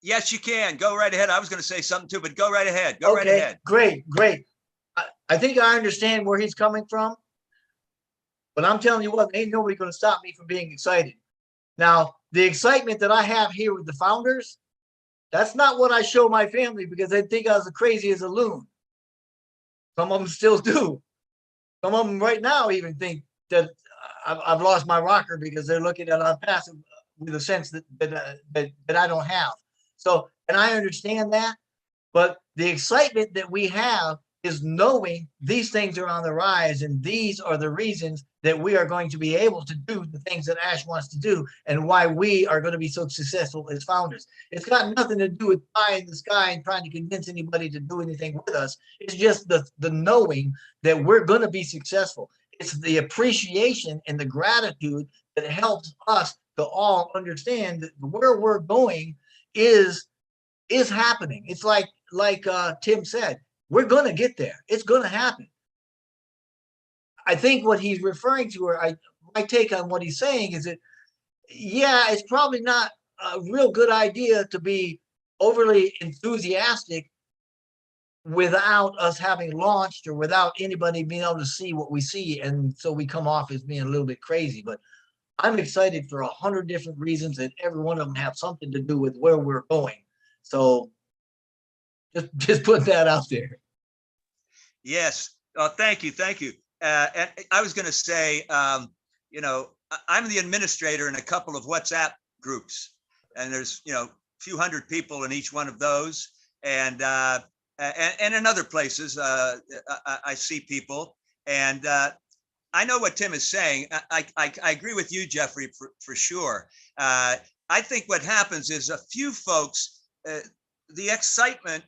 Yes, you can. Go right ahead. I was going to say something too, but go right ahead. Go right ahead. Great, great. I think I understand where he's coming from, but I'm telling you what, ain't nobody going to stop me from being excited. Now, the excitement that I have here with the founders, that's not what I show my family because they think I was as crazy as a loon. Some of them still do. Some of them right now even think that I've lost my rocker because they're looking at I'm passive with a sense that I don't have. So, and I understand that, but the excitement that we have is knowing these things are on the rise and these are the reasons that we are going to be able to do the things that Ash wants to do and why we are going to be so successful as founders. It's got nothing to do with pie in the sky and trying to convince anybody to do anything with us. It's just the knowing that we're going to be successful. It's the appreciation and the gratitude that helps us to all understand that where we're going is happening. It's like Tim said, we're going to get there. It's going to happen. I think what he's referring to, or my take on what he's saying is that, yeah, it's probably not a real good idea to be overly enthusiastic without us having launched or without anybody being able to see what we see. And so we come off as being a little bit crazy, but I'm excited for 100 different reasons and every one of them have something to do with where we're going. So just put that out there. Yes. Thank you. Thank you. And I was going to say, you know, I'm the administrator in a couple of WhatsApp groups, and there's, you know, a few hundred people in each one of those, and in other places, I see people, and I know what Tim is saying. I agree with you, Jeffrey, for sure. I think what happens is a few folks, the excitement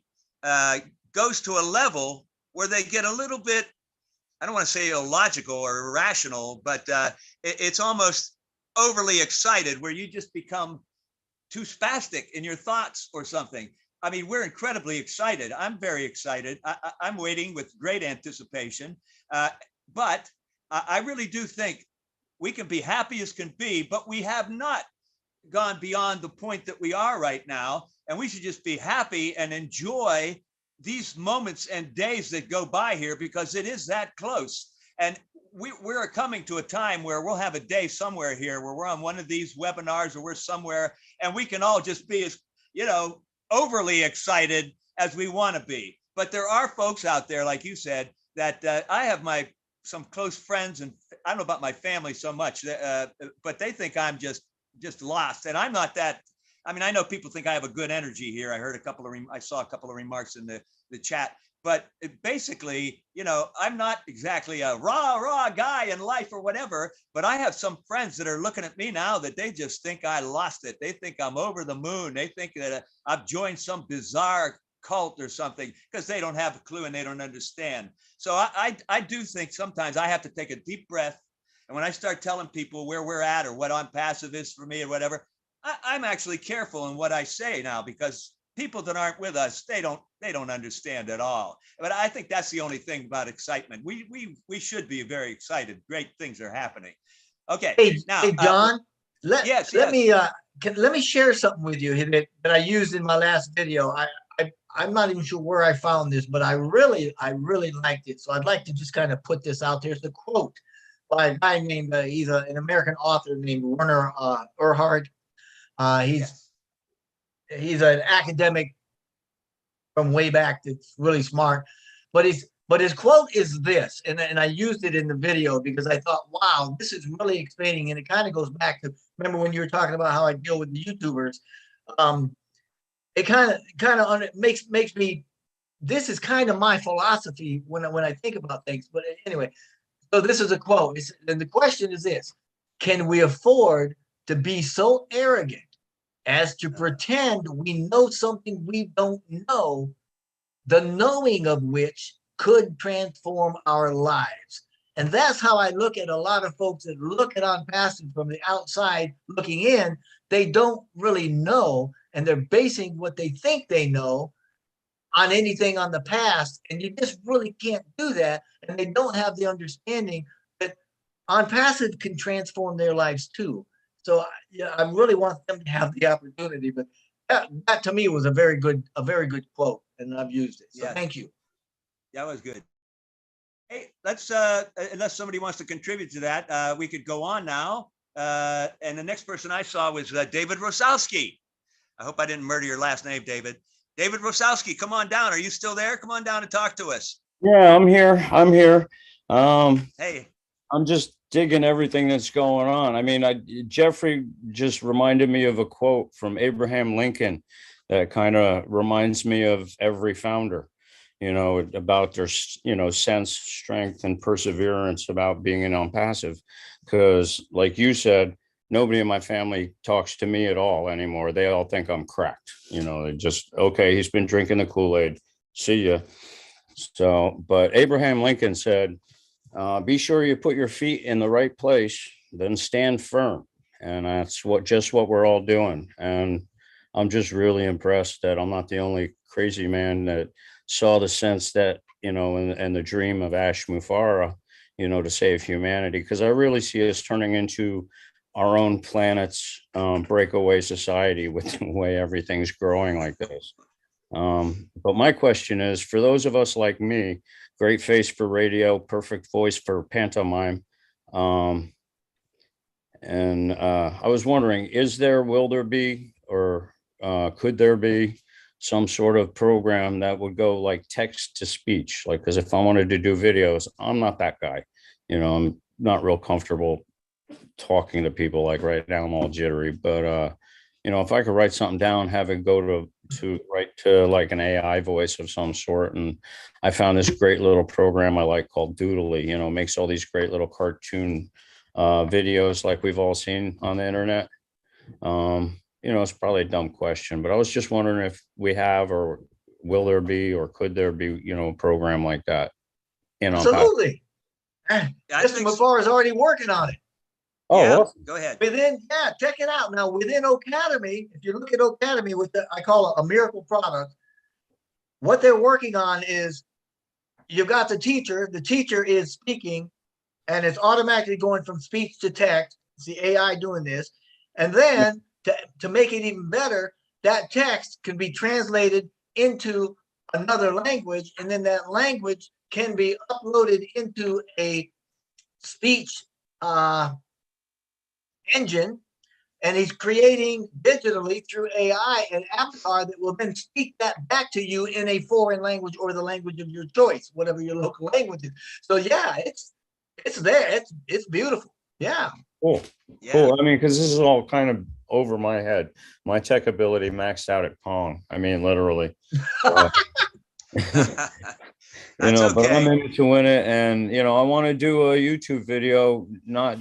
goes to a level where they get a little bit, I don't want to say illogical or irrational, but it's almost overly excited where you just become too spastic in your thoughts or something. I mean, we're incredibly excited. I'm very excited. I'm waiting with great anticipation. But I really do think we can be happy as can be, but we have not gone beyond the point that we are right now. And we should just be happy and enjoy these moments and days that go by here because it is that close. And we're coming to a time where we'll have a day somewhere here where we're on one of these webinars or we're somewhere and we can all just be as, you know, overly excited as we want to be. But there are folks out there, like you said, that I have some close friends, and I don't know about my family so much, but they think I'm just lost. And I'm not that. I mean, I know people think I have a good energy here. I saw a couple of remarks in the chat, but basically, you know, I'm not exactly a raw guy in life or whatever, but I have some friends that are looking at me now that they just think I lost it. They think I'm over the moon. They think that I've joined some bizarre cult or something because they don't have a clue and they don't understand. So I do think sometimes I have to take a deep breath. And when I start telling people where we're at or what on passive is for me or whatever, I'm actually careful in what I say now because people that aren't with us, they don't understand at all. But I think that's the only thing about excitement. We should be very excited. Great things are happening. Okay. Hey, Now, hey, John, yes, let yes. me let me share something with you that I used in my last video. I'm not even sure where I found this, but I really liked it. So I'd like to just kind of put this out there. It's a quote by a guy named he's an American author named Werner Erhard. Yes. He's an academic from way back that's really smart, but his quote is this, and I used it in the video because I thought, wow, this is really explaining, and it kind of goes back to, remember when you were talking about how I deal with the YouTubers. It kind of makes me, this is kind of my philosophy when I think about things. But anyway, so this is a quote, and the question is this: can we afford to be so arrogant as to pretend we know something we don't know, the knowing of which could transform our lives? And that's how I look at a lot of folks that look at OnPassive from the outside looking in. They don't really know, and they're basing what they think they know on anything on the past. And you just really can't do that. And they don't have the understanding that OnPassive can transform their lives too. So yeah, I really want them to have the opportunity. But that to me was a very good quote, and I've used it. So Yes. Thank you. That was good. Hey, let's unless somebody wants to contribute to that, we could go on now. And the next person I saw was David Rosowski. I hope I didn't murder your last name, David. David Rosowski, come on down. Are you still there? Come on down and talk to us. Yeah, I'm here. I'm here. Hey. I'm just digging everything that's going on. I mean, Jeffrey just reminded me of a quote from Abraham Lincoln that kind of reminds me of every founder, you know, about their, you know, sense, strength, and perseverance about being an OnPassive. Because like you said, nobody in my family talks to me at all anymore. They all think I'm cracked. You know, they just, okay, he's been drinking the Kool-Aid. See ya. So, but Abraham Lincoln said, be sure you put your feet in the right place, then stand firm. And that's just what we're all doing. And I'm just really impressed that I'm not the only crazy man that saw the sense that, you know, and the dream of Ash Mufara, you know, to save humanity. Because I really see us turning into our own planet's breakaway society with the way everything's growing like this. But my question is, for those of us like me, great face for radio, perfect voice for pantomime. And I was wondering, will there be, or could there be some sort of program that would go like text to speech? Like, because if I wanted to do videos, I'm not that guy. You know, I'm not real comfortable talking to people. Like right now, I'm all jittery. But you know, if I could write something down, have it go to write to like an AI voice of some sort. And I found this great little program I like called Doodly, you know, makes all these great little cartoon videos like we've all seen on the internet. You know, it's probably a dumb question, but I was just wondering if we have, or will there be, or could there be, you know, a program like that in OnPassive? Absolutely. Mr. Mufar is already working on it. Oh, yeah, well, go ahead. Check it out. Now, within Academy, if you look at Academy with I call it a miracle product, what they're working on is you've got the teacher is speaking, and it's automatically going from speech to text. It's the AI doing this. And then to make it even better, that text can be translated into another language, and then that language can be uploaded into a speech engine, and he's creating digitally through AI an avatar that will then speak that back to you in a foreign language or the language of your choice, whatever your local language is. So yeah, it's there. It's beautiful. Yeah. Cool. Yeah. Cool. I mean, because this is all kind of over my head. My tech ability maxed out at Pong. I mean, literally. You know, but I'm into it, and you know, I want to do a YouTube video, not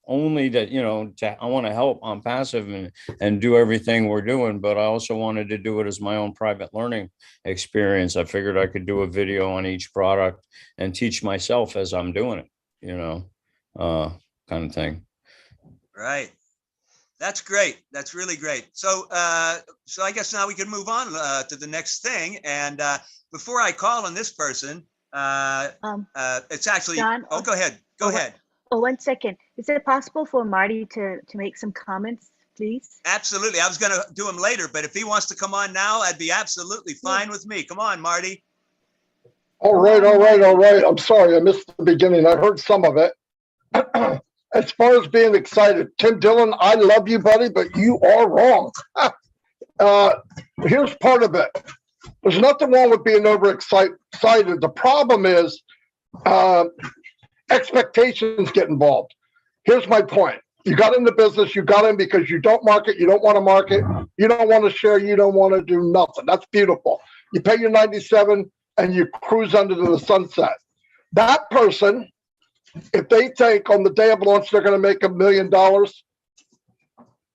only that, you know, I want to help OnPassive and do everything we're doing, but I also wanted to do it as my own private learning experience. I figured I could do a video on each product and teach myself as I'm doing it, you know, kind of thing. Right. That's great. That's really great. So, so I guess now we can move on to the next thing. And before I call on this person, it's actually, John, go ahead. Go ahead. Oh, 1 second. Is it possible for Marty to make some comments, please? Absolutely. I was going to do him later, but if he wants to come on now, I'd be absolutely fine with me. Come on, Marty. All right, all right, all right. I'm sorry, I missed the beginning. I heard some of it. As far as being excited, Tim Dillon, I love you, buddy, but you are wrong. Here's part of it. There's nothing wrong with being overexcited. The problem is expectations get involved. Here's my point. You got in the business, you got in because you don't market, you don't want to market, you don't want to share, you don't want to do nothing. That's beautiful. You pay your 97 and you cruise under the sunset. That person, if they think on the day of launch they're going to make $1 million,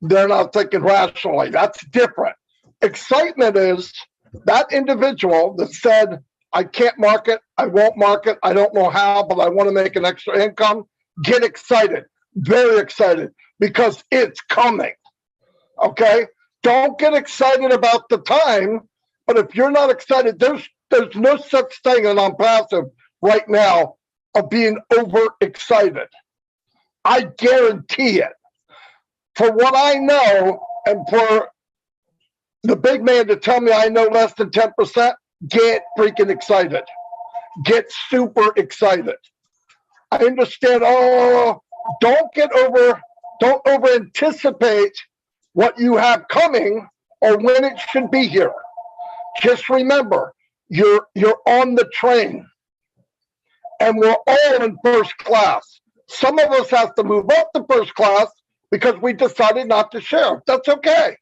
they're not thinking rationally. That's different. Excitement is that individual that said, I can't market, I won't market, I don't know how, but I want to make an extra income. Get excited, very excited, because it's coming. Okay? Don't get excited about the time, but if you're not excited, there's no such thing, and I'm passive right now, of being overexcited. I guarantee it. For what I know, and for the big man to tell me I know less than 10%, get freaking excited. Get super excited. I understand, don't over anticipate what you have coming or when it should be here. Just remember, you're on the train. And we're all in first class. Some of us have to move up to first class because we decided not to share. That's okay.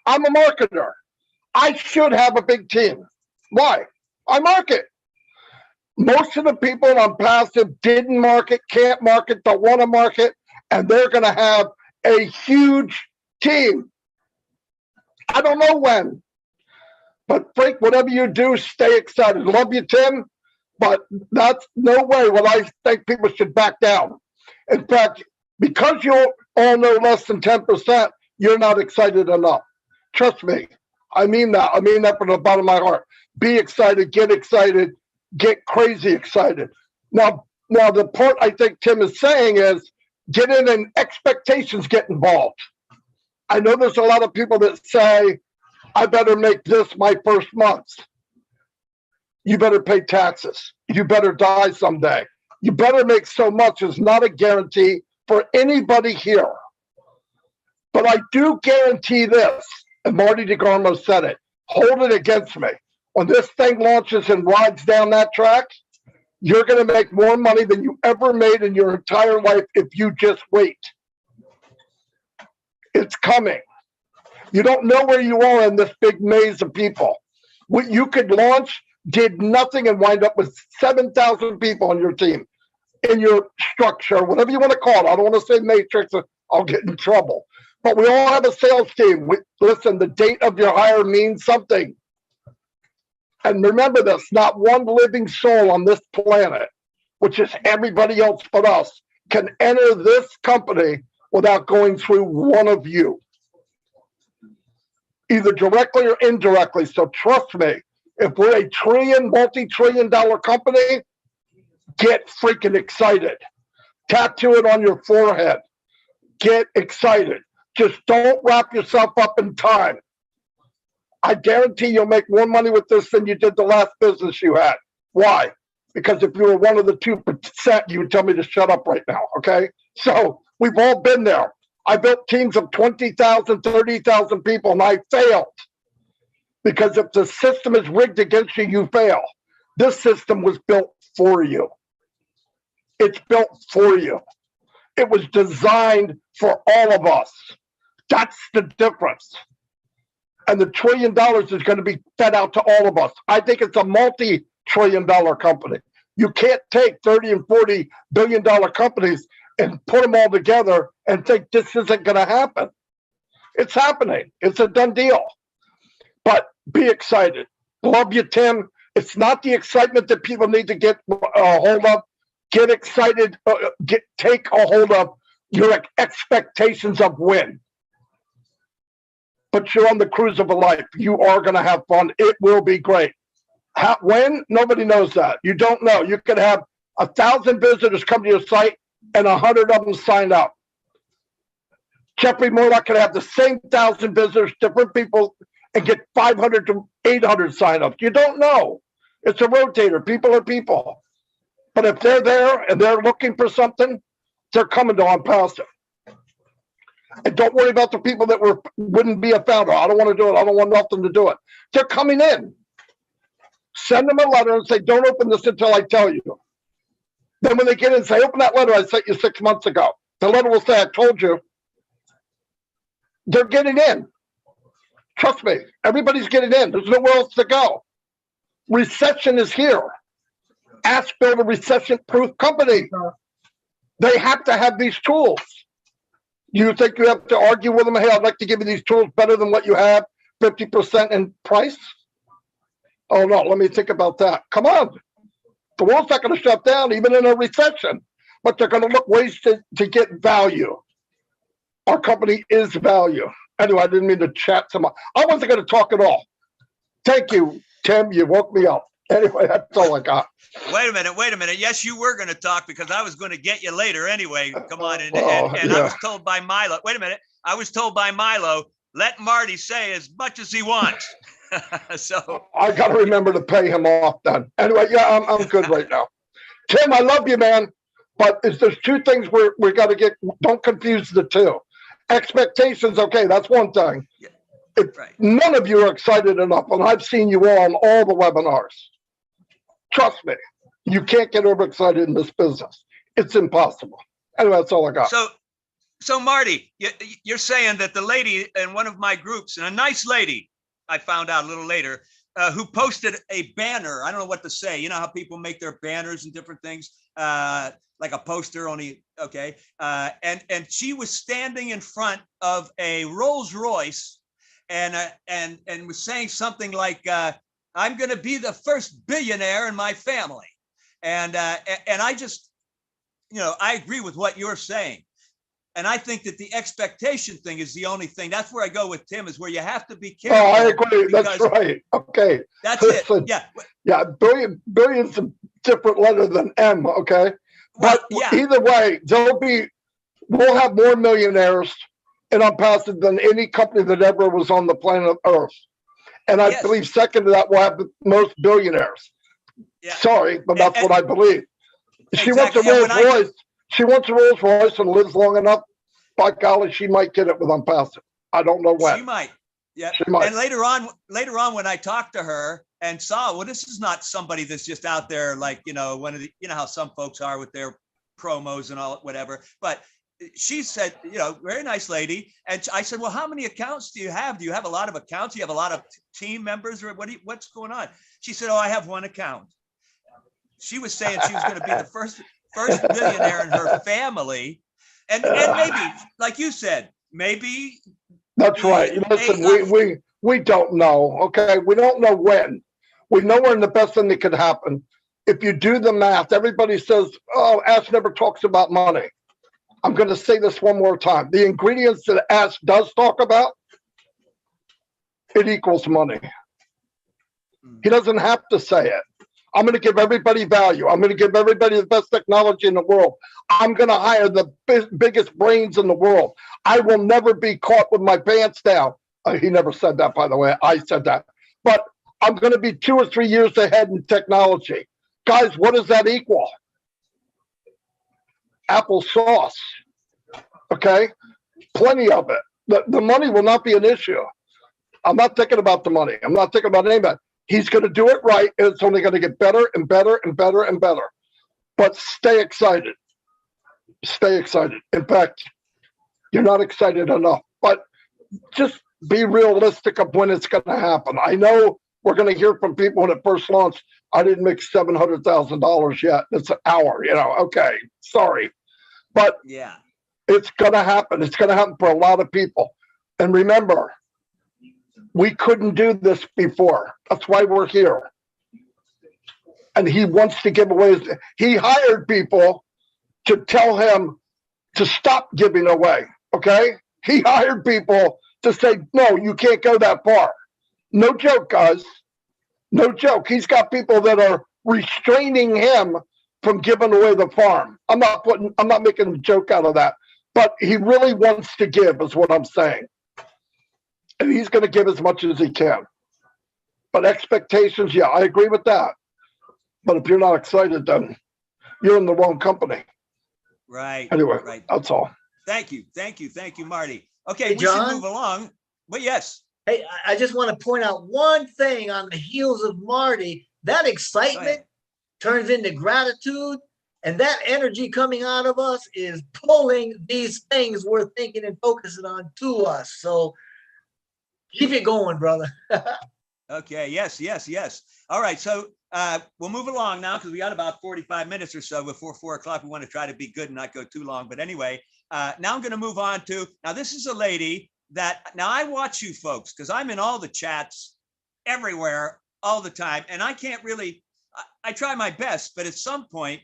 I'm a marketer. I should have a big team. Why? I market. Most of the people on passive didn't market, can't market, don't want to market, and they're going to have a huge team. I don't know when, but Frank, whatever you do, stay excited. Love you, Tim, but that's no way what I think people should back down. In fact, because you all know less than 10%, you're not excited enough. Trust me. I mean that. I mean that from the bottom of my heart. Be excited, get crazy excited. Now the part I think Tim is saying is get in and expectations get involved. I know there's a lot of people that say, I better make this my first month. You better pay taxes. You better die someday. You better make so much is not a guarantee for anybody here. But I do guarantee this, and Marty DeGarmo said it, hold it against me. When this thing launches and rides down that track, you're going to make more money than you ever made in your entire life if you just wait. It's coming. You don't know where you are in this big maze of people. What you could launch, did nothing, and wind up with 7,000 people on your team, in your structure, whatever you want to call it. I don't want to say matrix, I'll get in trouble. But we all have a sales team. Listen, the date of your hire means something. And remember this, not one living soul on this planet, which is everybody else but us, can enter this company without going through one of you, either directly or indirectly. So trust me, if we're a multi-trillion-dollar company, get freaking excited. Tattoo it on your forehead. Get excited. Just don't wrap yourself up in time. I guarantee you'll make more money with this than you did the last business you had. Why? Because if you were one of the 2%, you would tell me to shut up right now, okay? So we've all been there. I built teams of 20,000, 30,000 people, and I failed. Because if the system is rigged against you, you fail. This system was built for you. It's built for you. It was designed for all of us. That's the difference. And the $1 trillion is going to be fed out to all of us. I think it's a multi-trillion-dollar company. You can't take 30 and 40 billion-dollar companies and put them all together and think this isn't going to happen. It's happening. It's a done deal. But be excited. Love you, Tim. It's not the excitement that people need to get a hold of. Get excited. Take a hold of your expectations of win. But you're on the cruise of a life. You are going to have fun. It will be great. When? Nobody knows that. You don't know. You could have 1,000 visitors come to your site and 100 of them signed up. Jeffrey Morlock could have the same 1,000 visitors, different people, and get 500 to 800 signups. You don't know. It's a rotator. People are people. But if they're there and they're looking for something, they're coming to OnPassive. And don't worry about the people that wouldn't be a founder. I don't want to do it. I don't want nothing to do it. They're coming in. Send them a letter and say, don't open this until I tell you. Then when they get in, say, open that letter I sent you 6 months ago. The letter will say, I told you. They're getting in. Trust me, everybody's getting in. There's nowhere else to go. Recession is here. Ask build a recession-proof company. They have to have these tools. You think you have to argue with them? Hey, I'd like to give you these tools better than what you have, 50% in price? Oh no, let me think about that. Come on. The world's not going to shut down even in a recession, but they're going to look ways to get value. Our company is value. Anyway, I didn't mean to chat so much. I wasn't going to talk at all. Thank you, Tim. You woke me up. Anyway, that's all I got. Wait a minute. Yes, you were going to talk because I was going to get you later anyway. Come on. And I was told by Milo, wait a minute. I was told by Milo, let Marty say as much as he wants. So I got to remember to pay him off then. Anyway, yeah, I'm good right now. Tim, I love you, man. But there's two things we got to get. Don't confuse the two. Expectations, okay, that's one thing. If none of you are excited enough, and I've seen you all on all the webinars. Trust me, you can't get overexcited in this business. It's impossible. Anyway, that's all I got. So Marty, you're saying that the lady in one of my groups, and a nice lady, I found out a little later, who posted a banner. I don't know what to say. You know how people make their banners and different things, like a poster only. Okay, and she was standing in front of a Rolls Royce, and was saying something like, "I'm going to be the first billionaire in my family," and I just, I agree with what you're saying. And I think that the expectation thing is the only thing. That's where I go with Tim, is where you have to be careful. Oh, I agree. That's right. Okay. That's it. Yeah. Yeah. Billion's a different letter than M. Okay. But either way, we'll have more millionaires in OnPassive than any company that ever was on the planet Earth. And I believe second to that, we'll have the most billionaires. Yeah. Sorry, but that's what I believe. She wants a Rolls Royce. She wants a Rolls Royce and lives long enough. By golly, she might get it with OnPassive. I don't know when. She might. Yeah. She might. And later on, when I talked to her and saw, well, this is not somebody that's just out there like, one of the, how some folks are with their promos and all, whatever. But she said, very nice lady. And I said, well, how many accounts do you have? Do you have a lot of accounts? Do you have a lot of team members, or what's going on? She said, oh, I have one account. She was saying she was going to be the first billionaire in her family. And maybe, like you said, maybe. That's right. Listen, we don't know. Okay. We don't know when. We know when the best thing that could happen. If you do the math, everybody says, oh, Ash never talks about money. I'm going to say this one more time. The ingredients that Ash does talk about, it equals money. He doesn't have to say it. I'm going to give everybody value. I'm going to give everybody the best technology in the world. I'm going to hire the biggest brains in the world. I will never be caught with my pants down. He never said that, by the way. I said that. But I'm going to be 2 or 3 years ahead in technology. Guys, what does that equal? Applesauce. Okay? Plenty of it. The money will not be an issue. I'm not thinking about the money. I'm not thinking about any of that. He's going to do it right, and it's only going to get better and better and better and better. But stay excited. Stay excited. In fact, you're not excited enough. But just be realistic of when it's going to happen. I know we're going to hear from people when it first launched, I didn't make $700,000 yet. It's an hour, Okay, sorry. But yeah, it's going to happen. It's going to happen for a lot of people. And remember, we couldn't do this before. That's why we're here. And he wants to give away. He hired people to tell him to stop giving away. Okay? He hired people to say, no, you can't go that far. No joke, guys. No joke. He's got people that are restraining him from giving away the farm. I'm not making a joke out of that, but he really wants to give is what I'm saying. And he's going to give as much as he can. But expectations, yeah, I agree with that. But if you're not excited, then you're in the wrong company. Right. Anyway, right. That's all. Thank you, Marty. Okay, Hey, we John? should move along. But yes. Hey, I just want to point out one thing on the heels of Marty. That excitement turns into gratitude, and that energy coming out of us is pulling these things we're thinking and focusing on to us. So keep it going, brother. Okay, yes. All right, so we'll move along now because we got about 45 minutes or so before 4 o'clock. We want to try to be good and not go too long. But anyway, now I'm going to move on to, now this is a lady that, now I watch you folks because I'm in all the chats everywhere all the time. And I can't really, I try my best, but at some point,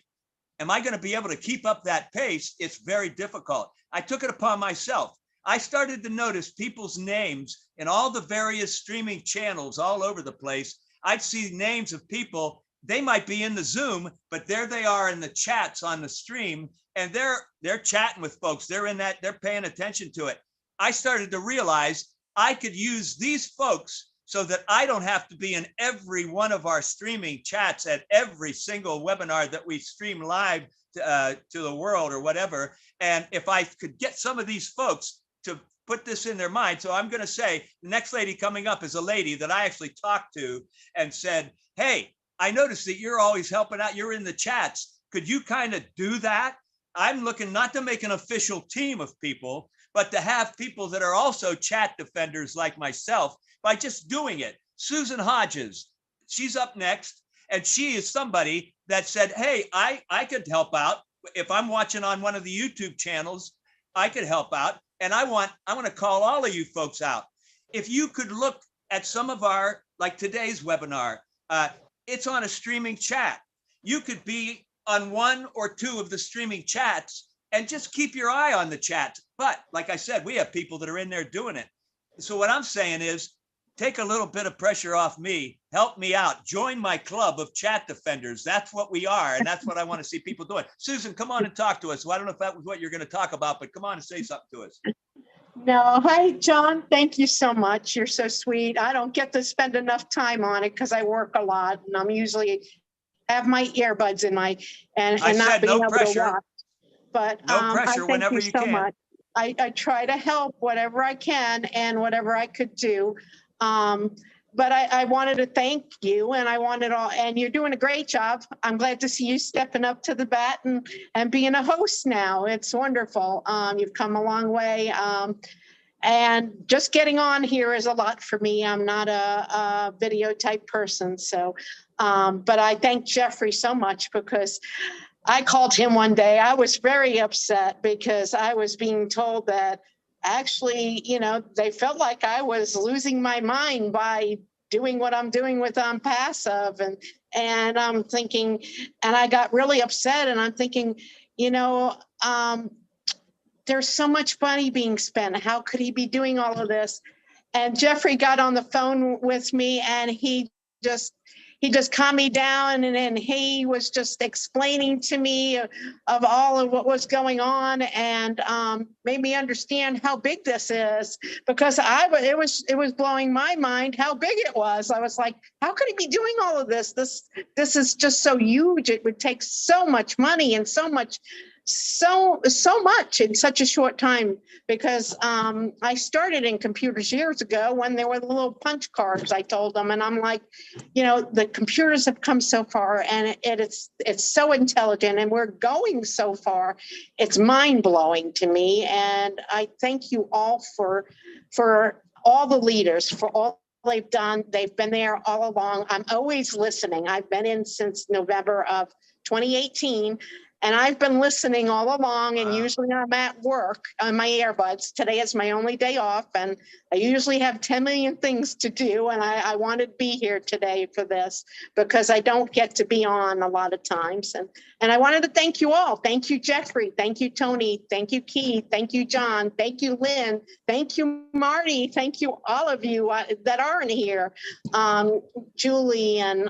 am I going to be able to keep up that pace? It's very difficult. I took it upon myself. I started to notice people's names in all the various streaming channels all over the place. I'd see names of people, they might be in the Zoom, but there they are in the chats on the stream, and they're chatting with folks. They're in that, they're paying attention to it. I started to realize I could use these folks so that I don't have to be in every one of our streaming chats at every single webinar that we stream live to the world or whatever. And if I could get some of these folks to put this in their mind. So I'm going to say the next lady coming up is a lady that I actually talked to and said, hey, I noticed that you're always helping out. You're in the chats. Could you kind of do that? I'm looking not to make an official team of people, but to have people that are also chat defenders like myself by just doing it. Susan Hodges, she's up next. And she is somebody that said, hey, I could help out. If I'm watching on one of the YouTube channels, I could help out. And I want to call all of you folks out. If you could look at some of our, like today's webinar, it's on a streaming chat. You could be on one or two of the streaming chats and just keep your eye on the chat. But like I said, we have people that are in there doing it. So what I'm saying is take a little bit of pressure off me, help me out, join my club of chat defenders. That's what we are. And that's what I want to see people doing. Susan, come on and talk to us. Well, I don't know if that was what you're going to talk about, but come on and say something to us. No, hi, John. Thank you so much. You're so sweet. I don't get to spend enough time on it because I work a lot and I'm usually have my earbuds in my, and not being able to watch. But no pressure, I whenever thank you so much. I try to help whatever I can and whatever I could do. But I wanted to thank you and I wanted all, and you're doing a great job. I'm glad to see you stepping up to the bat and being a host now. It's wonderful. You've come a long way. And just getting on here is a lot for me. I'm not a video type person. So, but I thank Jeffrey so much because I called him one day. I was very upset because I was being told that actually, you know, they felt like I was losing my mind by doing what I'm doing with Passive. And I'm thinking, and I got really upset and I'm thinking, you know, there's so much money being spent. How could he be doing all of this? And Jeffrey got on the phone with me and he just calmed me down and he was just explaining to me of all of what was going on and made me understand how big this is because it was blowing my mind how big it was. I was like, how could he be doing all of this? This is just so huge. It would take so much money and so much in such a short time because I started in computers years ago when there were the little punch cards. I told them, and I'm like, you know, the computers have come so far, and it's so intelligent, and we're going so far. It's mind blowing to me, and I thank you all for all the leaders for all they've done. They've been there all along. I'm always listening. I've been in since November of 2018. And I've been listening all along, and Wow. usually I'm at work on my earbuds. Today is my only day off, and I usually have 10 million things to do. And I wanted to be here today for this because I don't get to be on a lot of times. And I wanted to thank you all. Thank you, Jeffrey. Thank you, Tony. Thank you, Keith. Thank you, John. Thank you, Lynn. Thank you, Marty. Thank you, all of you that aren't here. Julie and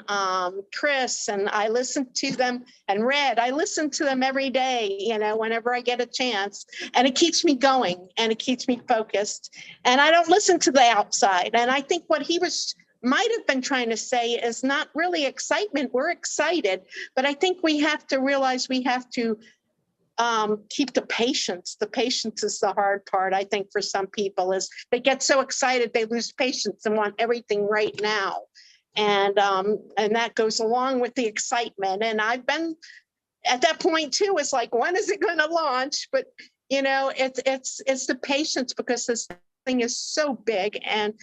Chris, and I listened to them, and Red, I listen to them every day, you know, whenever I get a chance, and it keeps me going and it keeps me focused, and I don't listen to the outside. And I think what he might have been trying to say is not really excitement. We're excited, but I think we have to realize we have to keep the patience. The patience is the hard part, I think, for some people, is they get so excited they lose patience and want everything right now. And that goes along with the excitement. And I've been at that point too. It's like, when is it going to launch? But you know, it's the patience, because this thing is so big, and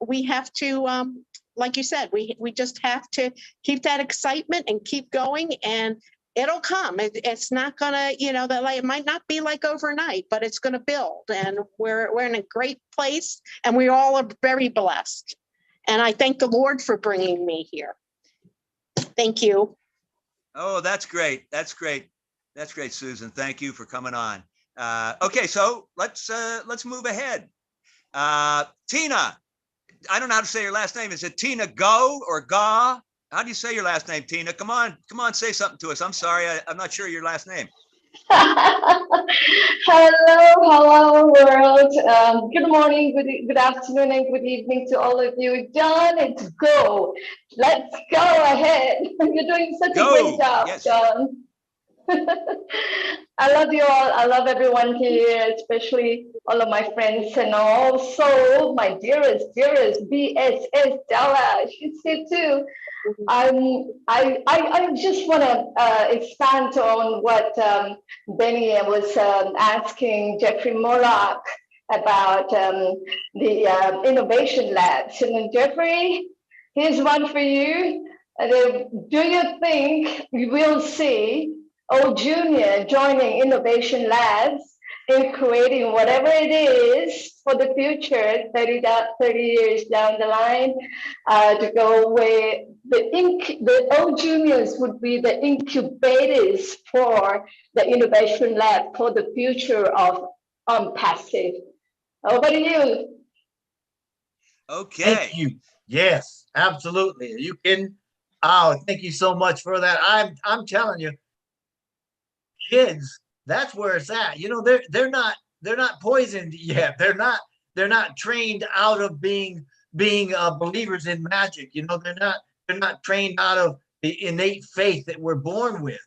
we have to, like you said, we just have to keep that excitement and keep going, and it'll come. It's not gonna, you know, it might not be like overnight, but it's gonna build, and we're in a great place, and we all are very blessed. And I thank the Lord for bringing me here. Thank you. Oh, that's great. That's great. That's great, Susan. Thank you for coming on. Okay, so let's move ahead. Tina, I don't know how to say your last name. Is it Tina Go or Ga? How do you say your last name, Tina? Come on, say something to us. I'm sorry, I'm not sure your last name. Hello, world. Good morning, good afternoon, and good evening to all of you. John, it's go. Let's go ahead. You're doing such a great job, yes. John. I love you all. I love everyone here, especially all of my friends, and also my dearest BSS Della. She's here too. I just want to expand on what Benny was asking Jeffrey Moloch about the innovation labs. And Jeffrey, here's one for you. Do you think we will see old junior joining innovation labs in creating whatever it is for the future, 30 years down the line, to go where the old juniors would be the incubators for the innovation lab for the future of passive. Over to you. Okay. Thank you. Yes, absolutely. Are you kidding? Oh, thank you so much for that. I'm telling you, kids, that's where it's at. You know, they're not poisoned yet. They're not trained out of being believers in magic. You know, they're not trained out of the innate faith that we're born with.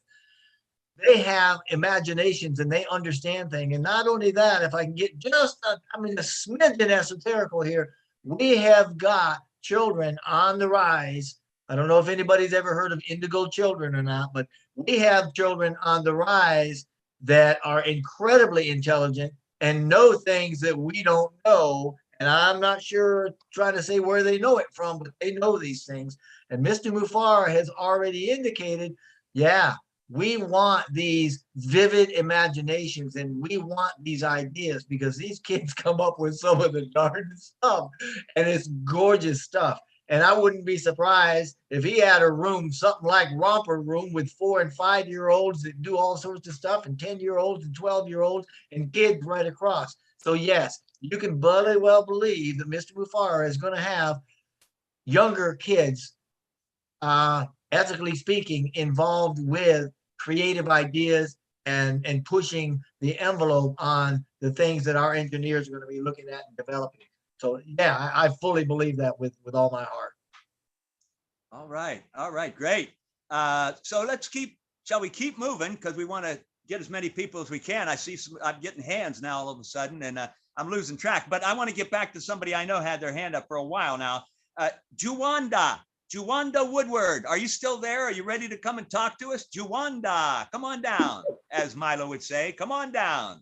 They have imaginations and they understand things. And not only that, if I can get just a smidgen esoterical here, we have got children on the rise. I don't know if anybody's ever heard of indigo children or not, but we have children on the rise that are incredibly intelligent and know things that we don't know. And I'm not sure, trying to say where they know it from, but they know these things. And Mr. Mufar has already indicated, yeah, we want these vivid imaginations and we want these ideas, because these kids come up with some of the darndest stuff, and it's gorgeous stuff. And I wouldn't be surprised if he had a room, something like Romper Room, with 4- and 5-year-olds that do all sorts of stuff, and 10-year-olds and 12-year-olds and kids right across. So yes, you can bloody well believe that Mr. Mufara is going to have younger kids, ethically speaking, involved with creative ideas and pushing the envelope on the things that our engineers are going to be looking at and developing. So yeah, I fully believe that with all my heart. All right, great. So shall we keep moving? Because we want to get as many people as we can. I'm getting hands now all of a sudden, and I'm losing track. But I want to get back to somebody I know had their hand up for a while now. Juwanda Woodward, are you still there? Are you ready to come and talk to us? Juwanda, come on down, as Milo would say. Come on down.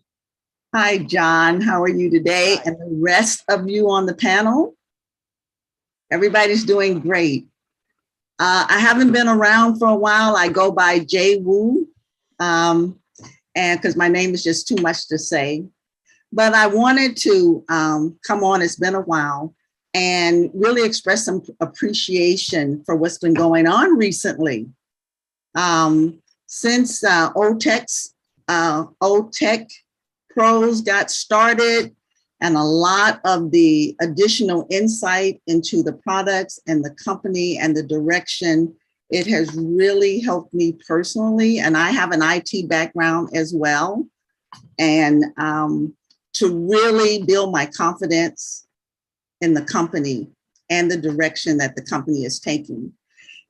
Hi, John. How are you today? Hi. And the rest of you on the panel? Everybody's doing great. I haven't been around for a while. I go by Jay Wu. and because my name is just too much to say. But I wanted to come on, it's been a while, and really express some appreciation for what's been going on recently. Since OTech Pros got started, and a lot of the additional insight into the products and the company and the direction, it has really helped me personally. And I have an IT background as well. And to really build my confidence in the company and the direction that the company is taking.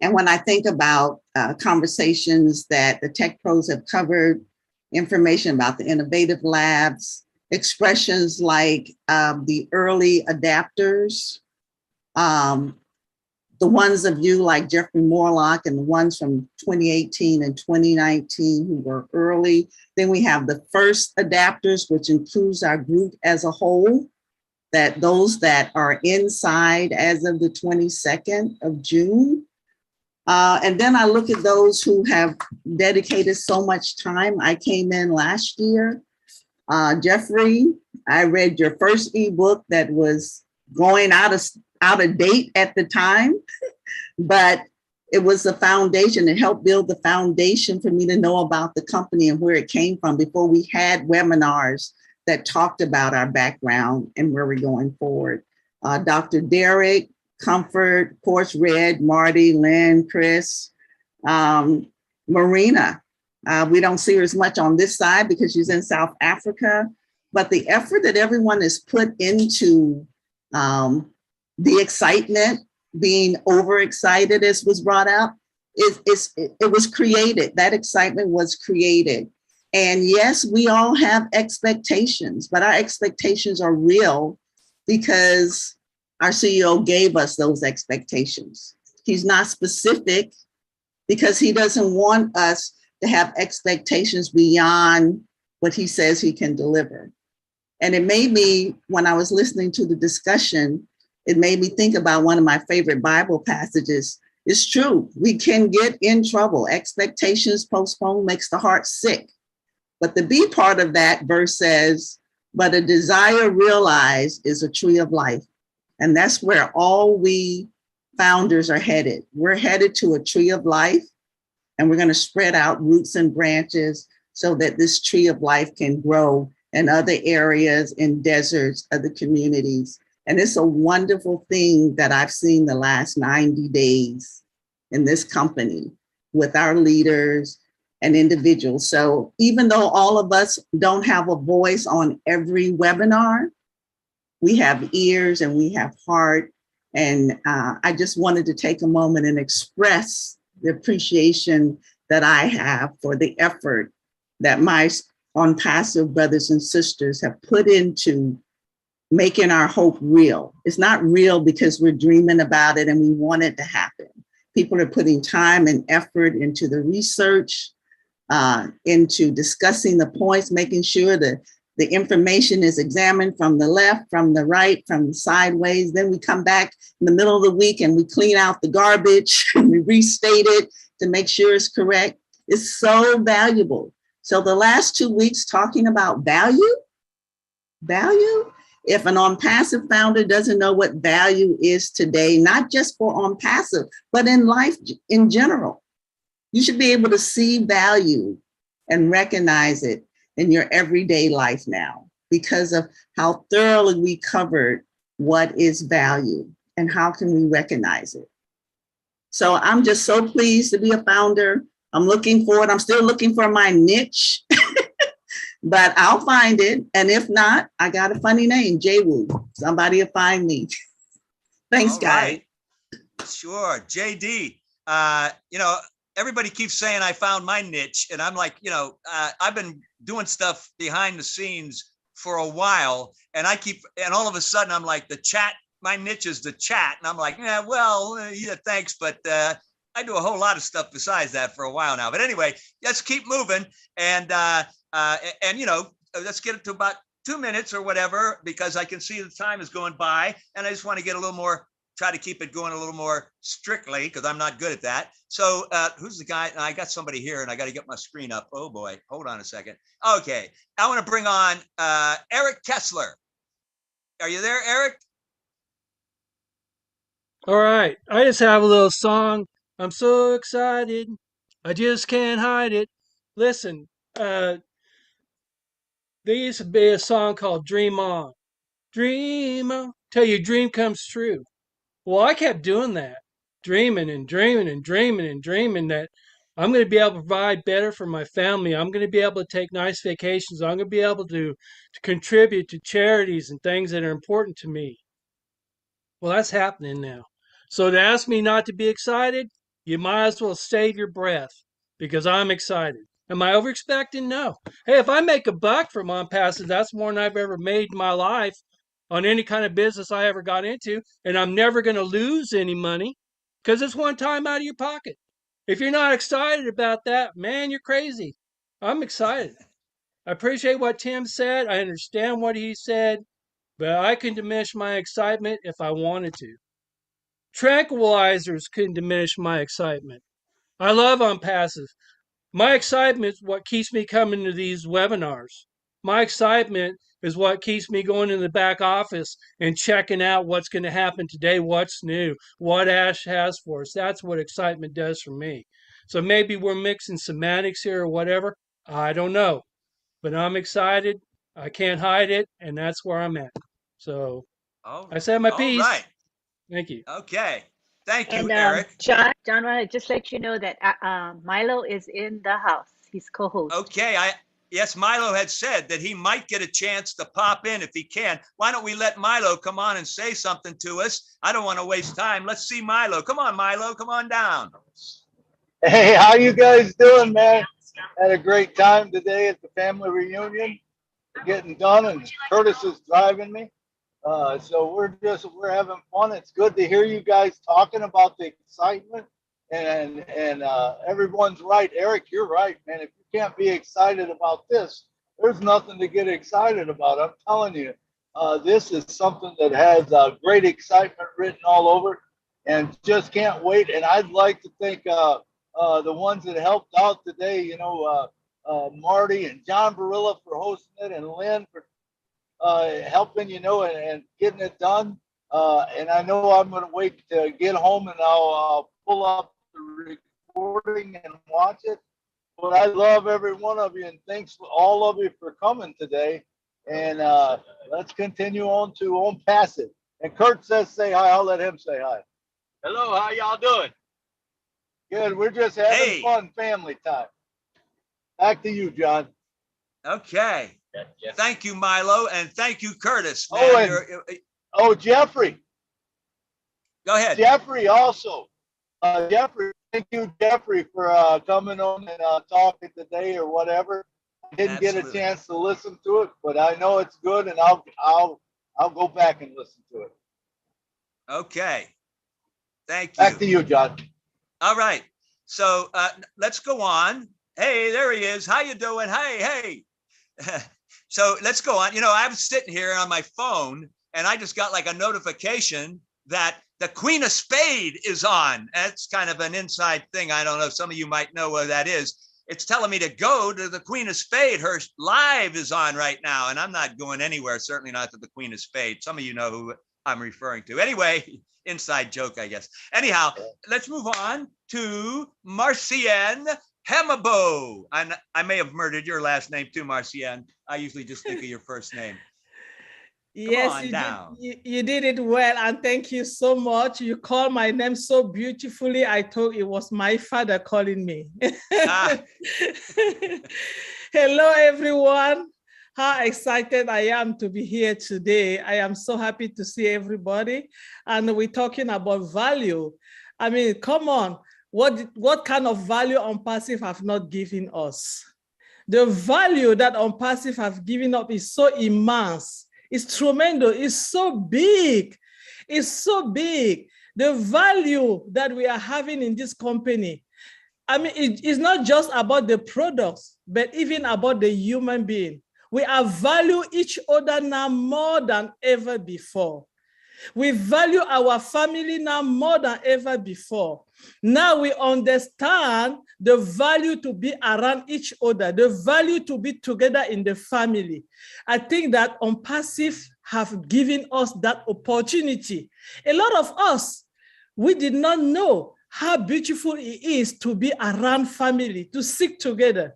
And when I think about conversations that the Tech Pros have covered, information about the innovative labs, expressions like the early adapters, the ones of you like Jeffrey Morlock and the ones from 2018 and 2019 who were early. Then we have the first adapters, which includes our group as a whole, that those that are inside as of the 22nd of June. And then I look at those who have dedicated so much time. I came in last year. Jeffrey, I read your first ebook that was going out of date at the time, but it was the foundation. It helped build the foundation for me to know about the company and where it came from before we had webinars that talked about our background and where we're going forward. Dr. Derek, Comfort, of course, Red, Marty, Lynn, Chris, Marina. We don't see her as much on this side because she's in South Africa, but the effort that everyone has put into the excitement, being overexcited as was brought out, it was created. That excitement was created. And yes, we all have expectations, but our expectations are real because our CEO gave us those expectations. He's not specific because he doesn't want us to have expectations beyond what he says he can deliver. And it made me, when I was listening to the discussion, it made me think about one of my favorite Bible passages. It's true, we can get in trouble. Expectations postponed makes the heart sick. But the B part of that verse says, but a desire realized is a tree of life. And that's where all we founders are headed. We're headed to a tree of life, and we're going to spread out roots and branches so that this tree of life can grow in other areas, in deserts, other communities. And it's a wonderful thing that I've seen the last 90 days in this company with our leaders and individuals. So even though all of us don't have a voice on every webinar, we have ears and we have heart. And I just wanted to take a moment and express the appreciation that I have for the effort that my on-passive brothers and sisters have put into making our hope real. It's not real because we're dreaming about it and we want it to happen. People are putting time and effort into the research, into discussing the points, making sure that the information is examined from the left, from the right, from the sideways. Then we come back in the middle of the week and we clean out the garbage and we restate it to make sure it's correct. It's so valuable. So the last 2 weeks talking about value, if an on-passive founder doesn't know what value is today, not just for on-passive, but in life in general, you should be able to see value and recognize it in your everyday life now because of how thoroughly we covered what is value and how can we recognize it. So I'm just so pleased to be a founder. I'm looking forward. I'm still looking for my niche, but I'll find it. And if not, I got a funny name, J-Woo. Somebody will find me. Thanks, guys. Sure. JD, everybody keeps saying I found my niche. And I'm like, I've been doing stuff behind the scenes for a while. And all of a sudden I'm like, the chat, my niche is the chat. And I'm like, yeah, thanks. But I do a whole lot of stuff besides that for a while now. But anyway, let's keep moving. And let's get it to about 2 minutes or whatever, because I can see the time is going by. And I just want to get a little more try to keep it going a little more strictly because I'm not good at that. So who's the guy? I got somebody here and I got to get my screen up. Oh boy, hold on a second. Okay, I want to bring on Eric Kessler. Are you there, Eric? All right, I just have a little song. I'm so excited, I just can't hide it. Listen, there used to be a song called Dream On. Dream on, till your dream comes true. Well, I kept doing that, dreaming and dreaming and dreaming and dreaming that I'm going to be able to provide better for my family. I'm going to be able to take nice vacations. I'm going to be able to contribute to charities and things that are important to me. Well, that's happening now. So to ask me not to be excited, you might as well save your breath because I'm excited. Am I over expecting? No. Hey, if I make $1 from On Passes, that's more than I've ever made in my life on any kind of business I ever got into. And I'm never going to lose any money because it's one time out of your pocket. If you're not excited about that, man, you're crazy. I'm excited. I appreciate what Tim said. I understand what he said, but I can diminish my excitement if I wanted to. Tranquilizers can diminish my excitement. I love On Passive. My excitement is what keeps me coming to these webinars. My excitement is what keeps me going in the back office and checking out what's going to happen today, what's new, what Ash has for us. That's what excitement does for me. So maybe we're mixing semantics here or whatever. I don't know. But I'm excited. I can't hide it. And that's where I'm at. So I said my piece. All right. Thank you. Okay. Thank you, And Eric. John, want to just let you know that Milo is in the house. He's co-host. Okay. Yes, Milo had said that he might get a chance to pop in if he can. Why don't we let Milo come on and say something to us? I don't want to waste time. Let's see Milo. Come on, Milo. Come on down. Hey, how you guys doing, man? Had a great time today at the family reunion. Getting done, and Curtis is driving me. So we're having fun. It's good to hear you guys talking about the excitement, and everyone's right. Eric, you're right, man. If you can't be excited about this, there's nothing to get excited about. I'm telling you, this is something that has great excitement written all over, and just can't wait. And I'd like to thank the ones that helped out today. You know, Marty and John Barilla for hosting it, and Lynn for helping, you know, and getting it done. And I know I'm going to wait to get home and I'll pull up the recording and watch it. But I love every one of you, and thanks for all of you for coming today. And let's continue on to On Passive. And Kurt says say hi. I'll let him say hi. Hello, how y'all doing? Good. We're just having fun family time. Back to you, John. Okay. Yeah. Thank you, Milo, and thank you, Curtis. Man. Jeffrey. Go ahead. Jeffrey also. Jeffrey, thank you, Jeffrey, for coming on and talking today or whatever. I didn't get a chance to listen to it, but I know it's good, and I'll go back and listen to it. Okay. Thank you. Back to you, John. All right. So let's go on. Hey, there he is. How you doing? Hey. So let's go on. You know, I was sitting here on my phone and I just got like a notification that the Queen of Spade is on. That's kind of an inside thing. I don't know. Some of you might know what that is. It's telling me to go to the Queen of Spade. Her live is on right now, and I'm not going anywhere. Certainly not to the Queen of Spade. Some of you know who I'm referring to. Anyway, inside joke, I guess. Anyhow, let's move on to Marcienne Hemabo. I may have murdered your last name too, Marcienne. I usually just think of your first name. Yes, you did it well, and thank you so much. You called my name so beautifully. I thought it was my father calling me. Hello, everyone. How excited I am to be here today. I am so happy to see everybody. And we're talking about value. I mean, come on. What kind of value On Passive have not given us? The value that On Passive have given up is so immense. It's tremendous. It's so big. It's so big. The value that we are having in this company, I mean, it's not just about the products, but even about the human being. We are value each other now more than ever before. We value our family now more than ever before. Now we understand the value to be around each other, the value to be together in the family. I think that On-Passive have given us that opportunity. A lot of us, we did not know how beautiful it is to be around family, to stick together.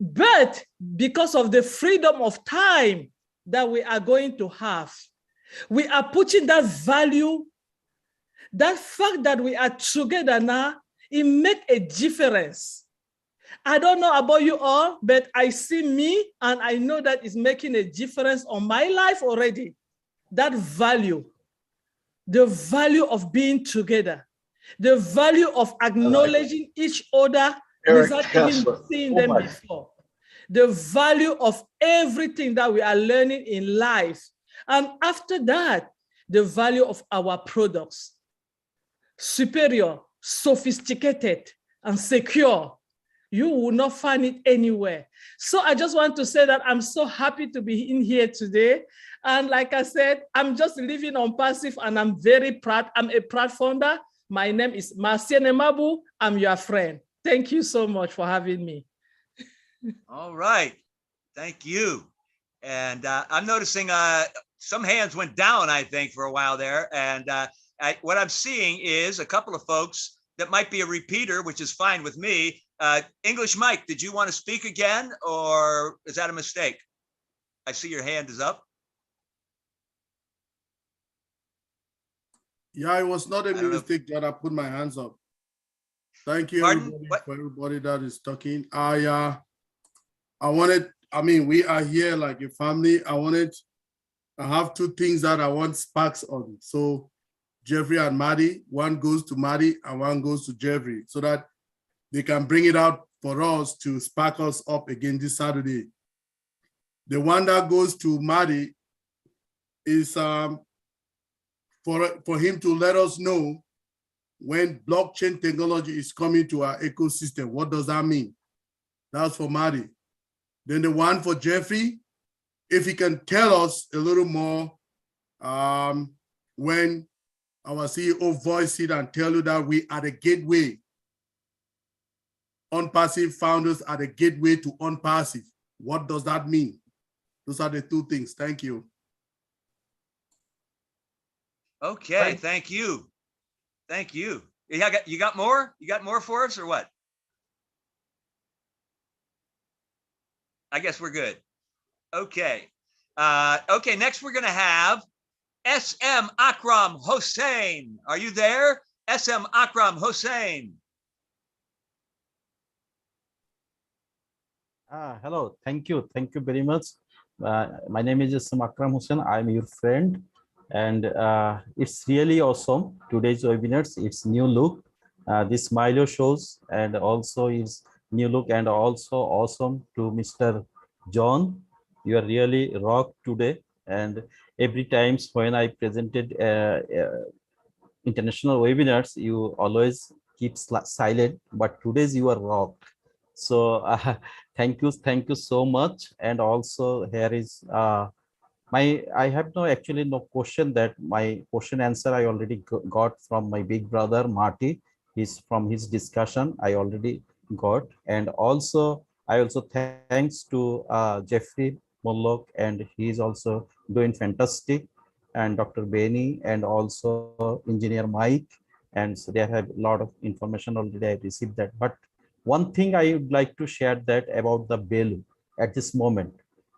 But because of the freedom of time that we are going to have, we are putting that value, that fact that we are together now, it makes a difference. I don't know about you all, but I see me and I know that it's making a difference on my life already. That value, the value of being together, the value of acknowledging each other without even seeing them before, the value of everything that we are learning in life. And after that, the value of our products, superior, sophisticated, and secure. You will not find it anywhere. So I just want to say that I'm so happy to be in here today. And like I said, I'm just living On-Passive and I'm very proud. I'm a proud founder. My name is Marcien Mabu. I'm your friend. Thank you so much for having me. All right. Thank you. And I'm noticing some hands went down, I think, for a while there. And what I'm seeing is a couple of folks that might be a repeater, which is fine with me. English Mike, did you want to speak again, or is that a mistake? I see your hand is up. Yeah, it was not a mistake that I put my hands up. Thank you, everybody, for everybody that is talking. I mean, we are here like a family. I have two things that I want sparks on. So Jeffrey and Maddie, one goes to Maddie and one goes to Jeffrey, so that they can bring it out for us to spark us up again this Saturday. The one that goes to Maddie is for him to let us know when blockchain technology is coming to our ecosystem. What does that mean? That's for Maddie. Then the one for Jeffrey, if he can tell us a little more when our CEO voiced it and tell you that we are the gateway. On-Passive founders are the gateway to On-Passive. What does that mean? Those are the two things. Thank you. Okay, thank you. Thank you. You got more? You got more for us or what? I guess we're good. Okay. Okay, next we're going to have SM Akram Hossein. Are you there? SM Akram Hossein. Hello, thank you very much. My name is SM Akram Hossein. I'm your friend, and it's really awesome. Today's webinars, it's new look. This Milo shows, and also is new look, and also awesome to Mr. John. You are really rock today, and every times when I presented international webinars, you always keep silent, but today's you are rock. So thank you so much. And also here is I have actually no question. That my question answer I already got from my big brother Marty. He's from his discussion I already got. And also I also thanks to Jeffrey Mollock, and he's also doing fantastic, and Dr. Benny, and also engineer Mike, and so they have a lot of information already. I received that. But one thing I would like to share that about the Belu at this moment.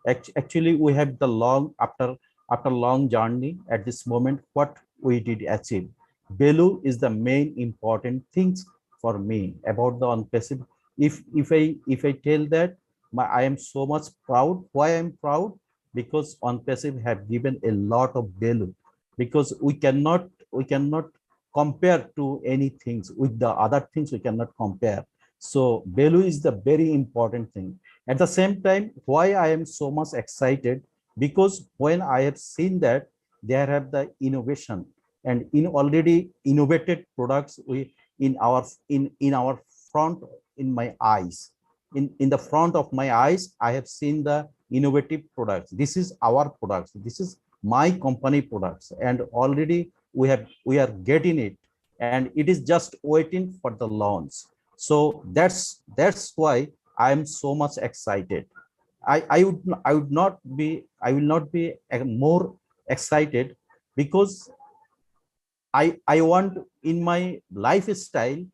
Actually, we have the after long journey at this moment, what we did achieve. Belu is the main important things for me about the On-Passive. If I tell that, I am so much proud. Why I'm proud? Because On-Passive have given a lot of value, because we cannot compare to any things with the other things. We cannot compare. So value is the very important thing. At the same time, why I am so much excited, because when I have seen that there have the innovation, and in already innovated products in our front, in my eyes, in the front of my eyes, I have seen the innovative products. This is our products. This is my company products, and already we are getting it, and it is just waiting for the launch. So that's why I am so much excited. I will not be more excited, because I want in my lifestyle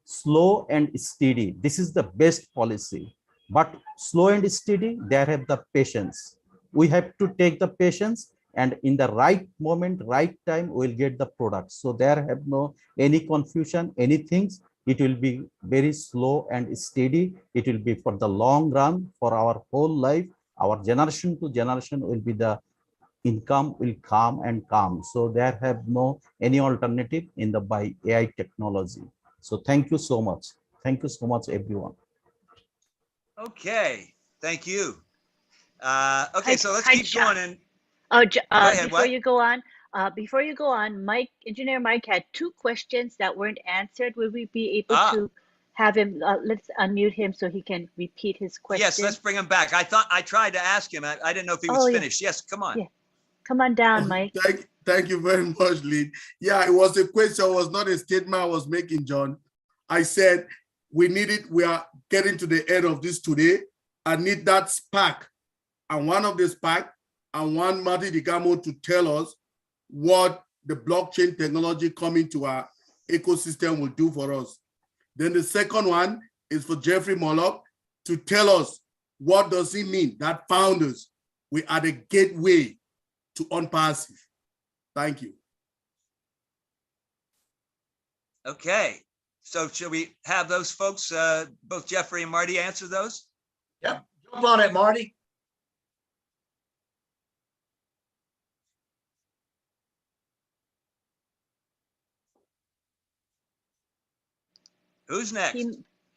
slow and steady. This is the best policy. But slow and steady, there have the patience. We have to take the patience, and in the right moment, right time, we'll get the product. So there have no any confusion, anything. It will be very slow and steady. It will be for the long run, for our whole life. Our generation to generation will be the income will come and come. So there have no any alternative in the by AI technology. So thank you so much. Thank you so much, everyone. Okay, thank you. Okay, so let's Hi, keep John. going. And Oh, go ahead. before What? you go on, Mike, Engineer Mike had two questions that weren't answered. Will we be able to have him? Let's unmute him so he can repeat his question. Yes, let's bring him back. I tried to ask him. I didn't know if he was finished. Yes, come on. Yeah, come on down, Mike. Thank you very much, Lee. Yeah, it was a question. It was not a statement I was making, John. I said we need it. We are getting to the end of this today. I need that spark, and one of the spark, I want Marty DeGamo to tell us what the blockchain technology coming to our ecosystem will do for us. Then the second one is for Jeffrey Murdoch to tell us what does it mean that founders, we are the gateway to unpassive. Thank you. Okay, so should we have those folks, both Jeffrey and Marty, answer those? Yep, jump on it, Marty. Who's next?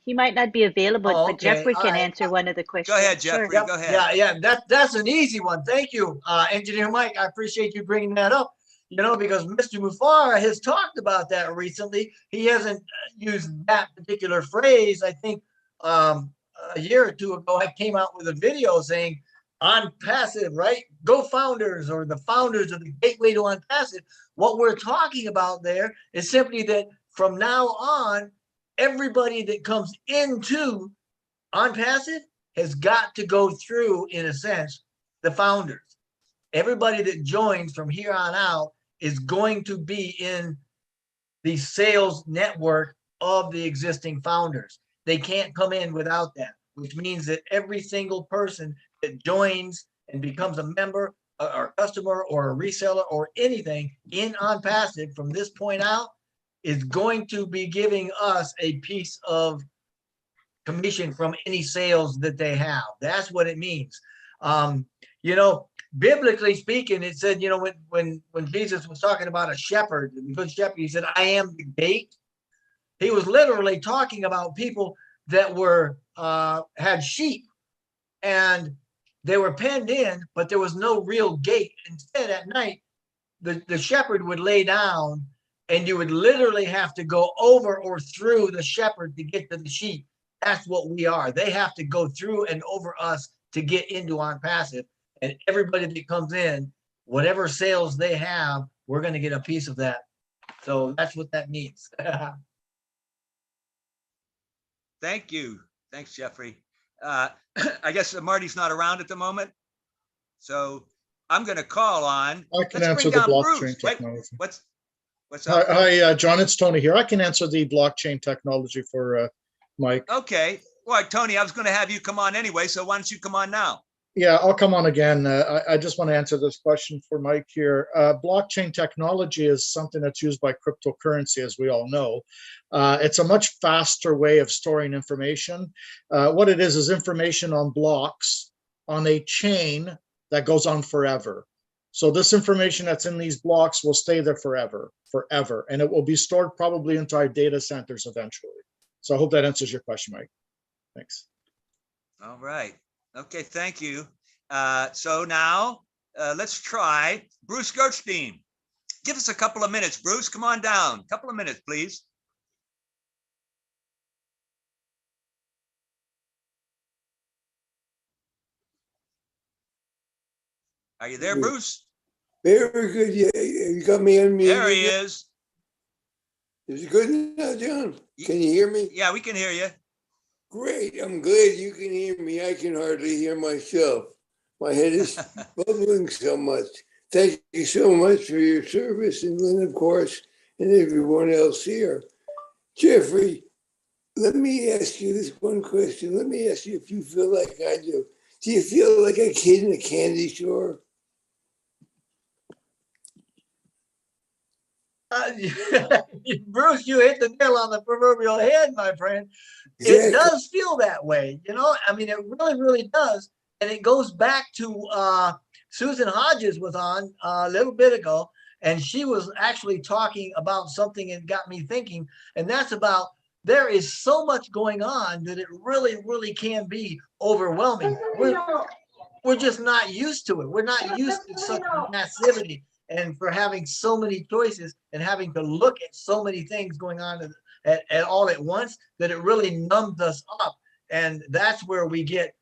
He might not be available, Oh, but okay. Jeffrey All can right. answer one of the questions. Go ahead, Jeffrey. Yep. Go ahead. Yeah, that's an easy one. Thank you, Engineer Mike. I appreciate you bringing that up. You know, because Mr. Mufara has talked about that recently. He hasn't used that particular phrase. I think a year or two ago, I came out with a video saying on passive, right? Go founders, or the founders of the gateway to on passive. What we're talking about there is simply that from now on, everybody that comes into on passive has got to go through, in a sense, the founders. Everybody that joins from here on out is going to be in the sales network of the existing founders. They can't come in without that, which means that every single person that joins and becomes a member or customer or a reseller or anything in on passive from this point out is going to be giving us a piece of commission from any sales that they have. That's what it means. You know, biblically speaking, it said, you know, when Jesus was talking about a shepherd, the good shepherd, he said, I am the gate. He was literally talking about people that were had sheep and they were penned in, but there was no real gate. Instead, at night, the shepherd would lay down and you would literally have to go over or through the shepherd to get to the sheep. That's what we are. They have to go through and over us to get into on passive. And everybody that comes in, whatever sales they have, we're going to get a piece of that. So that's what that means. Thank you. Thanks, Jeffrey. I guess Marty's not around at the moment. So I'm going to call on. I can answer the blockchain technology. What's up? Hi, John, it's Tony here. I can answer the blockchain technology for Mike. Okay. Well, Tony, I was going to have you come on anyway, so why don't you come on now? Yeah, I'll come on again. I just want to answer this question for Mike here. Blockchain technology is something that's used by cryptocurrency, as we all know. It's a much faster way of storing information. What it is information on blocks on a chain that goes on forever. So this information that's in these blocks will stay there forever, and it will be stored probably into our data centers eventually. So I hope that answers your question, Mike. Thanks. All right. Okay, thank you. So now let's try Bruce Gerstein. Give us a couple of minutes, Bruce. Come on down. A couple of minutes, please. Are you there, Bruce? Very good. Yeah, you got me unmuted. There he is. Is it good now, John? Can you hear me? Yeah, we can hear you. Great. I'm glad you can hear me. I can hardly hear myself. My head is bubbling so much. Thank you so much for your service, and Lynn, of course, and everyone else here. Jeffrey, let me ask you this one question. Let me ask you if you feel like I do. Do you feel like a kid in a candy store? Bruce, you hit the nail on the proverbial head, my friend. Exactly. It does feel that way, you know. I mean, it really, really does, and it goes back to Susan Hodges was on a little bit ago, and she was actually talking about something that got me thinking, and that's about there is so much going on that it really, really can be overwhelming. We're just not used to it. We're not used to such massivity and for having so many choices and having to look at so many things going on at all at once that it really numbs us up. And that's where we get,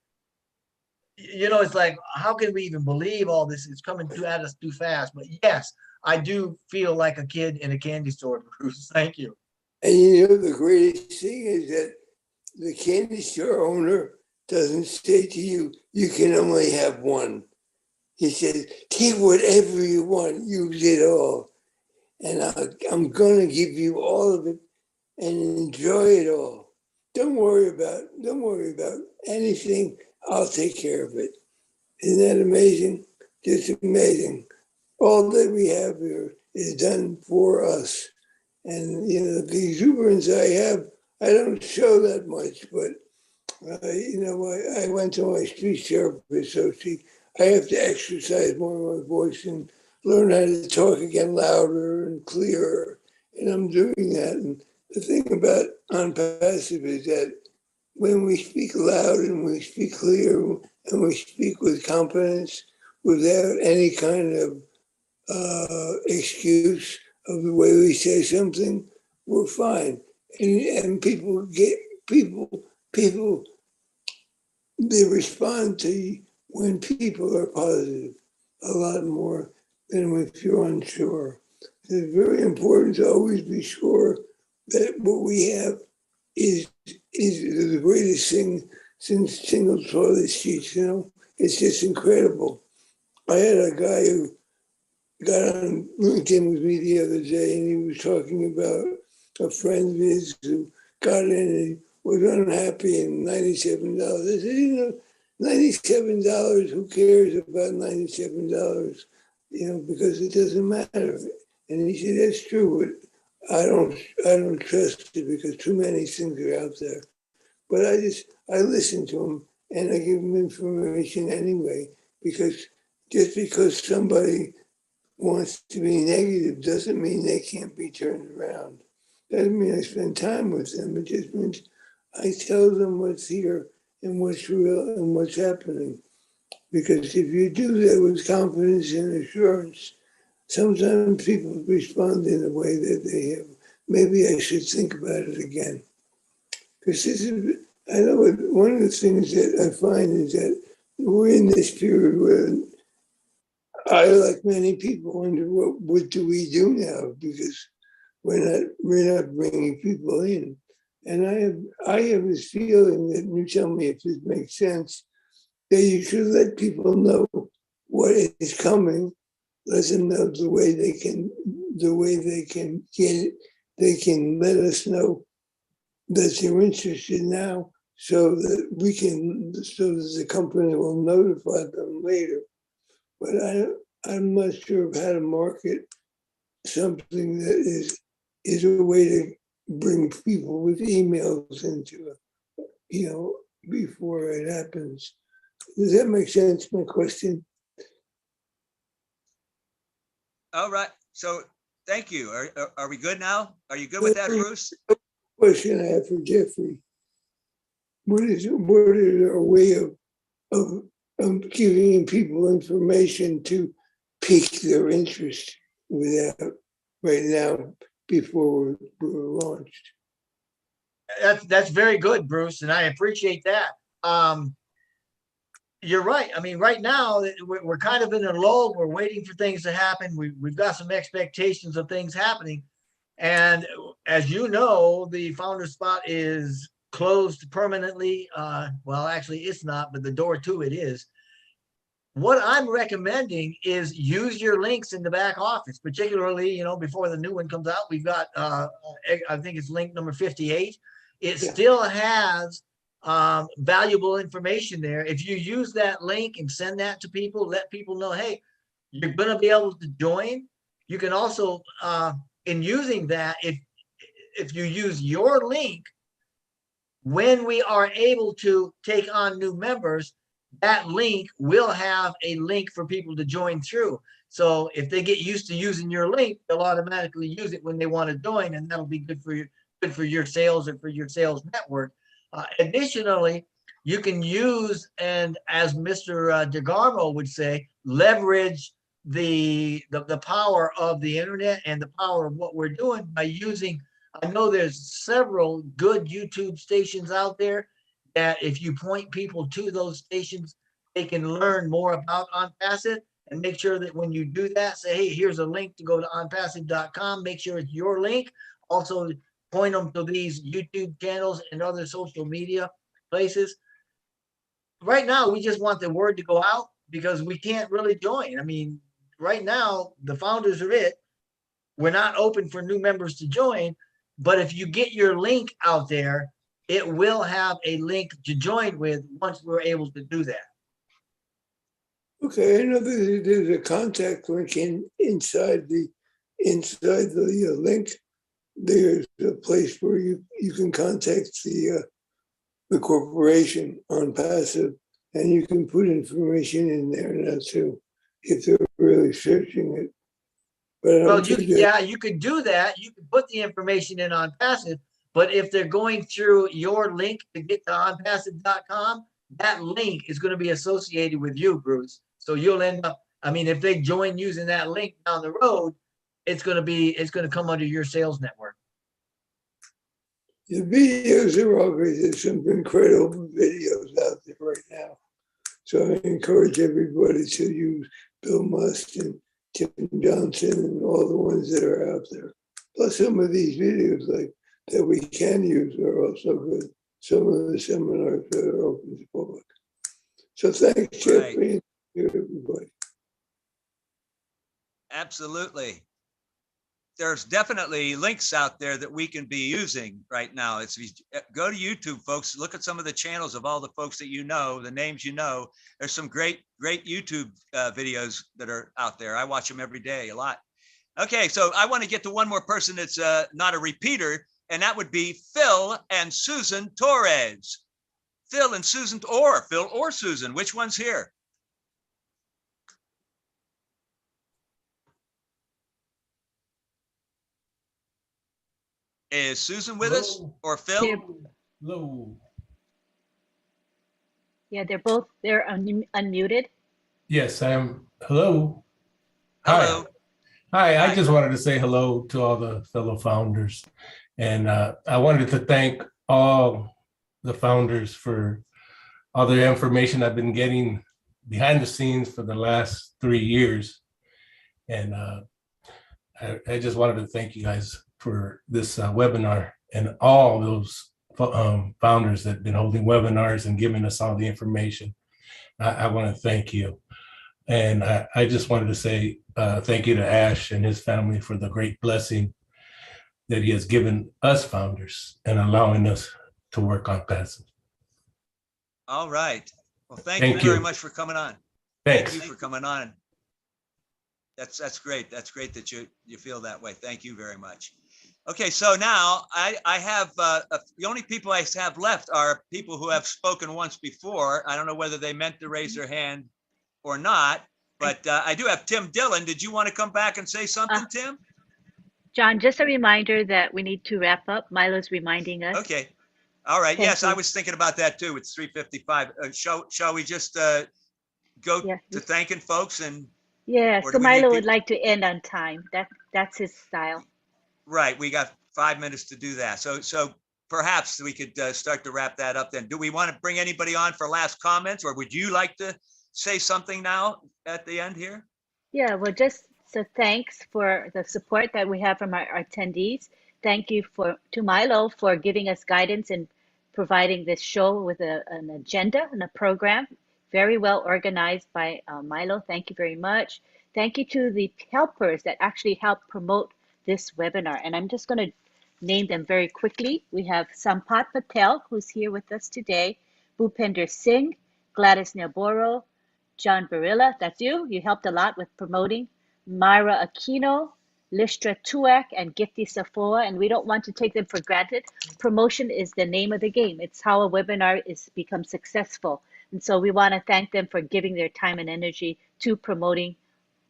you know, it's like, how can we even believe all this is coming at us too fast? But yes, I do feel like a kid in a candy store, Bruce. Thank you. And you know, the greatest thing is that the candy store owner doesn't say to you, you can only have one. He says, take whatever you want, use it all. And I'm going to give you all of it and enjoy it all. Don't worry about anything. I'll take care of it. Isn't that amazing? Just amazing. All that we have here is done for us. And, you know, the exuberance I have, I don't show that much, but, you know, I went to my speech therapist, so I have to exercise more of my voice and learn how to talk again louder and clearer. And I'm doing that. And the thing about unpassive is that when we speak loud and we speak clear and we speak with confidence without any kind of excuse of the way we say something, we're fine. And people, they respond to when people are positive a lot more than if you're unsure. It's very important to always be sure that what we have is the greatest thing since single toilet seats, you know. It's just incredible. I had a guy who got on LinkedIn with me the other day, and he was talking about a friend of his who got in and was unhappy and $97. I said, you know, $97, who cares about $97? You know, because it doesn't matter. And he said, that's true, but I don't trust it because too many things are out there. But I listen to him and I give him information anyway, because just because somebody wants to be negative doesn't mean they can't be turned around. Doesn't mean I spend time with them. It just means I tell them what's here and what's real and what's happening. Because if you do that with confidence and assurance, sometimes people respond in a way that they have. Maybe I should think about it again. Because this is, I know one of the things that I find is that we're in this period where I, like many people, wonder what do we do now, because we're not bringing people in. And I have this feeling that, you tell me if this makes sense, that you should let people know what is coming, let them know the way they can get it. They can let us know that they're interested now, so that the company will notify them later. But I'm not sure of how to market something that is a way to bring people with emails into it, you know, before it happens. Does that make sense, my question? All right. So thank you. Are we good now? Are you good with that, Bruce? Question I have for Jeffrey. What is our way of giving people information to pique their interest without right now before we're launched? That's very good, Bruce, and I appreciate that. you're right. I mean, right now we're kind of in a lull. We're waiting for things to happen. We've got some expectations of things happening. And as you know, the founder spot is closed permanently. Well, actually it's not, but the door to it is. What I'm recommending is use your links in the back office, particularly, you know, before the new one comes out. We've got, I think it's link number 58. It still has valuable information there. If you use that link and send that to people, let people know, hey, you're going to be able to join. You can also, in using that, if you use your link, when we are able to take on new members, that link will have a link for people to join through. So if they get used to using your link, they'll automatically use it when they want to join, and that'll be good for your sales or for your sales network. Additionally, you can use, and as Mr. DeGarmo would say, leverage the power of the internet and the power of what we're doing by using. I know there's several good YouTube stations out there that if you point people to those stations, they can learn more about OnPassive, and make sure that when you do that, say, hey, here's a link to go to onpassive.com. Make sure it's your link. Also point them to these YouTube channels and other social media places. Right now, we just want the word to go out because we can't really join. I mean, right now, the founders are it. We're not open for new members to join, but if you get your link out there, it will have a link to join with once we're able to do that. Okay, I know there's a contact link inside the link. There's a place where you can contact the corporation OnPassive, and you can put information in there now too, if they're really searching it. But well, you could do that. You can put the information in OnPassive, but if they're going through your link to get to onpassive.com, that link is going to be associated with you, Bruce. So you'll end up, I mean, if they join using that link down the road, it's going to come under your sales network. The videos are all great. There's some incredible videos out there right now. So I encourage everybody to use Bill Musk and Tim Johnson and all the ones that are out there. Plus some of these videos like that we can use are also good. Some of the seminars that are open to the public. So thanks, Jeffrey, and everybody. Absolutely. There's definitely links out there that we can be using right now. It's go to YouTube, folks. Look at some of the channels of all the folks that you know, the names you know. There's some great YouTube videos that are out there. I watch them every day, a lot. Okay, so I want to get to one more person that's not a repeater, and that would be Phil and Susan Torres. Phil and Susan, or Phil or Susan, which one's here? Is Susan with us or Phil? Hello. Yeah, they're unmuted. Yes, I am. Hello. Hello. Hi. I just wanted to say hello to all the fellow founders. And I wanted to thank all the founders for all the information I've been getting behind the scenes for the last 3 years. And I just wanted to thank you guys for this webinar and all those founders that have been holding webinars and giving us all the information. I want to thank you. And I just wanted to say thank you to Ash and his family for the great blessing that he has given us founders and allowing us to work OnPassive. All right. Well, thank you very much for coming on. Thanks. Thank you for coming on. That's great. That's great that you feel that way. Thank you very much. Okay, so now I have the only people I have left are people who have spoken once before. I don't know whether they meant to raise their hand or not, but I do have Tim Dillon. Did you want to come back and say something, Tim? John, just a reminder that we need to wrap up. Milo's reminding us. Okay. All right. Thank Yes, you. I was thinking about that too. It's 3:55. Shall we just go to thanking folks and? Yeah. Or So do we need Milo would people- like to end on time. That's his style. Right. We got 5 minutes to do that. So perhaps we could start to wrap that up then. Do we want to bring anybody on for last comments, or would you like to say something now at the end here? Yeah, well, just so thanks for the support that we have from our attendees. Thank you to Milo for giving us guidance and providing this show with an agenda and a program. Very well organized by Milo. Thank you very much. Thank you to the helpers that actually helped promote this webinar. And I'm just going to name them very quickly. We have Sampath Patel, who's here with us today, Bhupender Singh, Gladys Naboro, John Barilla, that's you. You helped a lot with promoting. Myra Aquino, Listra Tuak, and Gifty Safoa, and we don't want to take them for granted. Promotion is the name of the game. It's how a webinar is become successful. And so we want to thank them for giving their time and energy to promoting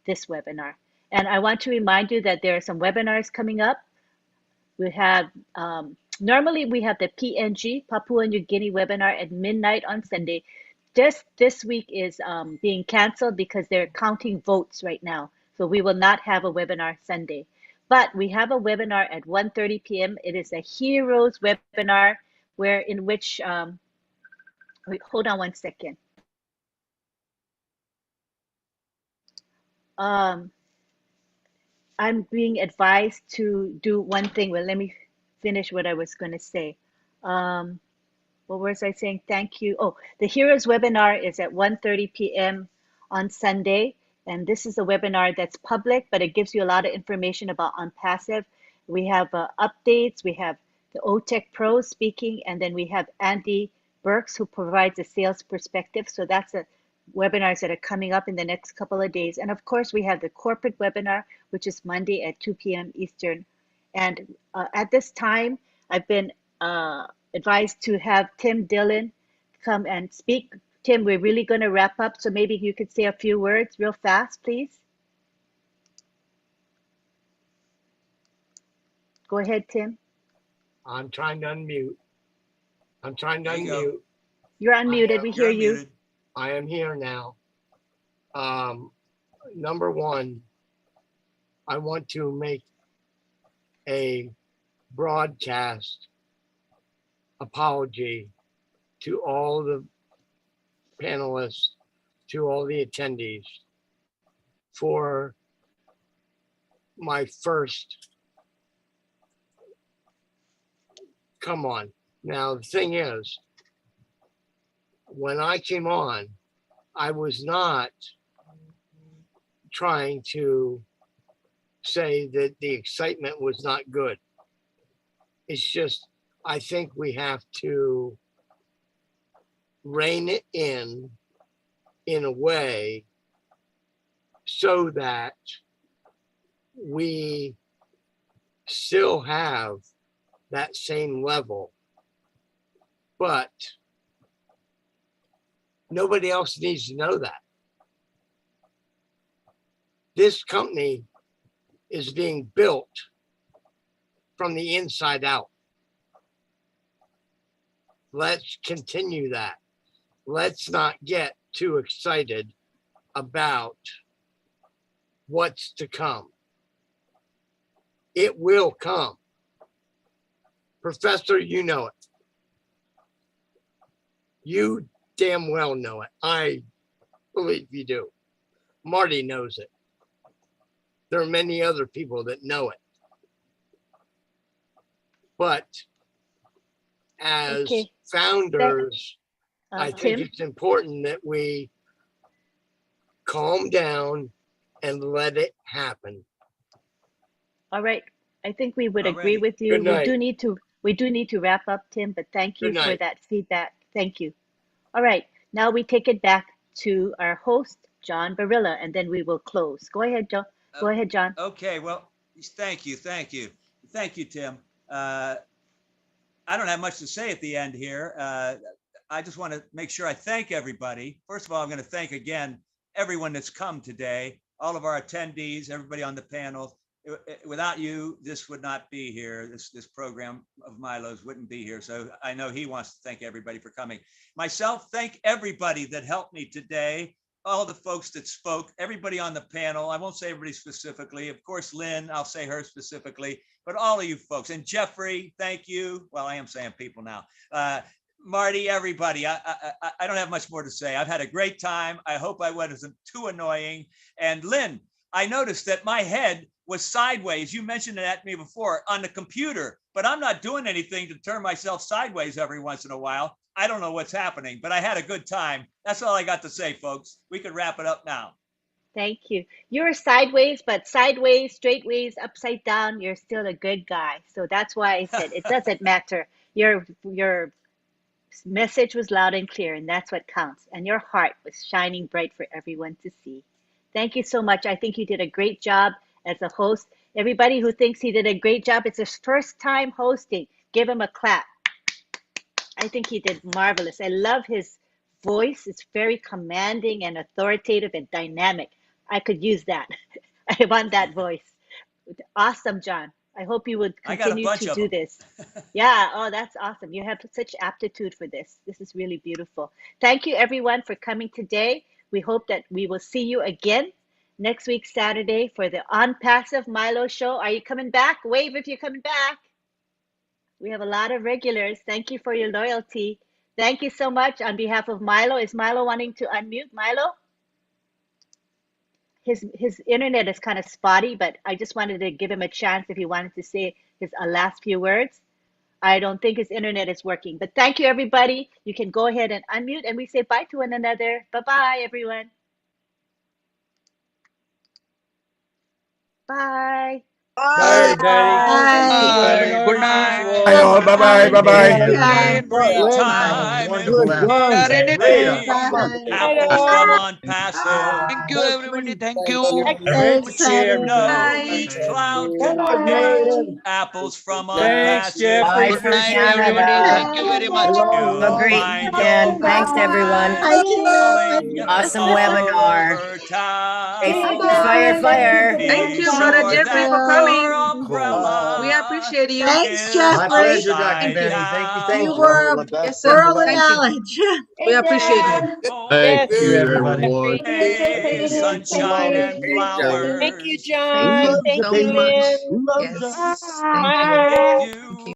this webinar. And I want to remind you that there are some webinars coming up. We have, normally we have the PNG, Papua New Guinea webinar at midnight on Sunday. Just this week is being canceled because they're counting votes right now. So we will not have a webinar Sunday. But we have a webinar at 1:30 p.m. It is a Heroes webinar in which, wait, hold on one second. I'm being advised to do one thing. Well, let me finish what I was going to say. What was I saying? Thank you. Oh, the Heroes webinar is at 1:30 p.m. on Sunday. And this is a webinar that's public, but it gives you a lot of information about OnPassive. We have updates. We have the OTech pros speaking, and then we have Andy Burks, who provides a sales perspective. So that's the webinars that are coming up in the next couple of days. And of course, we have the corporate webinar, which is Monday at 2 p.m. Eastern. And at this time, I've been advised to have Tim Dillon come and speak. Tim, we're really going to wrap up, so maybe you could say a few words real fast, please. Go ahead, Tim. I'm trying to unmute. I'm trying to unmute. You're unmuted. We hear you. I am here now. Number one, I want to make a broadcast apology to all the panelists, to all the attendees for my first, come on. Now, the thing is, when I came on, I was not trying to say that the excitement was not good. It's just, I think we have to rein it in a way so that we still have that same level, but nobody else needs to know that. This company is being built from the inside out. Let's continue that. Let's not get too excited about what's to come. It will come. Professor, you know it. You damn well know it. I believe you do. Marty knows it. There are many other people that know it. But as founders, I think it's important that we calm down and let it happen. All right. I think we would agree with you. We do need to wrap up, Tim, but thank you for that feedback. Thank you. All right. Now we take it back to our host, John Barilla, and then we will close. Go ahead, John. Go ahead, John. Okay. Well, thank you. Thank you. Thank you, Tim. I don't have much to say at the end here. I just want to make sure I thank everybody. First of all, I'm going to thank again everyone that's come today, all of our attendees, everybody on the panel. Without you, this would not be here. This program of Milo's wouldn't be here. So I know he wants to thank everybody for coming. Myself, thank everybody that helped me today. all the folks that spoke, everybody on the panel. I won't say everybody specifically. Of course, Lynn, I'll say her specifically, but all of you folks. And Jeffrey, thank you. Well, I am saying people now. Marty, everybody, I don't have much more to say. I've had a great time. I hope I wasn't too annoying. And Lynn, I noticed that my head was sideways. You mentioned it at me before on the computer, but I'm not doing anything to turn myself sideways every once in a while. I don't know what's happening, but I had a good time. That's all I got to say, folks. We can wrap it up now. Thank you. You're sideways, but sideways, straightways, upside down, you're still a good guy. So that's why I said it doesn't matter. Your message was loud and clear, and that's what counts. And your heart was shining bright for everyone to see. Thank you so much. I think you did a great job as a host. Everybody who thinks he did a great job, it's his first time hosting. Give him a clap. I think he did marvelous. I love his voice. It's very commanding and authoritative and dynamic. I could use that. I want that voice. Awesome, John. I hope you would continue to do this. Yeah, oh, that's awesome. You have such aptitude for this. This is really beautiful. Thank you, everyone, for coming today. We hope that we will see you again next week, Saturday, for the On Passive Milo show. Are you coming back? Wave if you're coming back. We have a lot of regulars. Thank you for your loyalty. Thank you so much on behalf of Milo. Is Milo wanting to unmute? Milo? His internet is kind of spotty, but I just wanted to give him a chance if he wanted to say his last few words. I don't think his internet is working, but thank you, everybody. You can go ahead and unmute, and we say bye to one another. Bye-bye, everyone. Bye. Bye, everybody. Good night. Bye all. Bye-bye. Bye-bye. Every time. Apples from On Passive. Thank you, everybody. Thank you. Great to see everybody. Each Clownfish. Apples from On Thanks, Passive. Jeffrey, Good for night, sharing. everybody. Thank you very much. You'll Have a great find weekend. Thanks, everyone. Awesome webinar. Fire. Thank you, Brother Jeffrey, for coming. We appreciate you. Thanks, Jeffrey. My pleasure, Dr. Benny. Thank you. You were Yes, a sir. world of Thank you. knowledge. We appreciate you. Thank you, everybody. everyone. Hey, sunshine and flowers. Thank you, John. Thank you Thank so you, much. Lynn. Yes. Thank you. You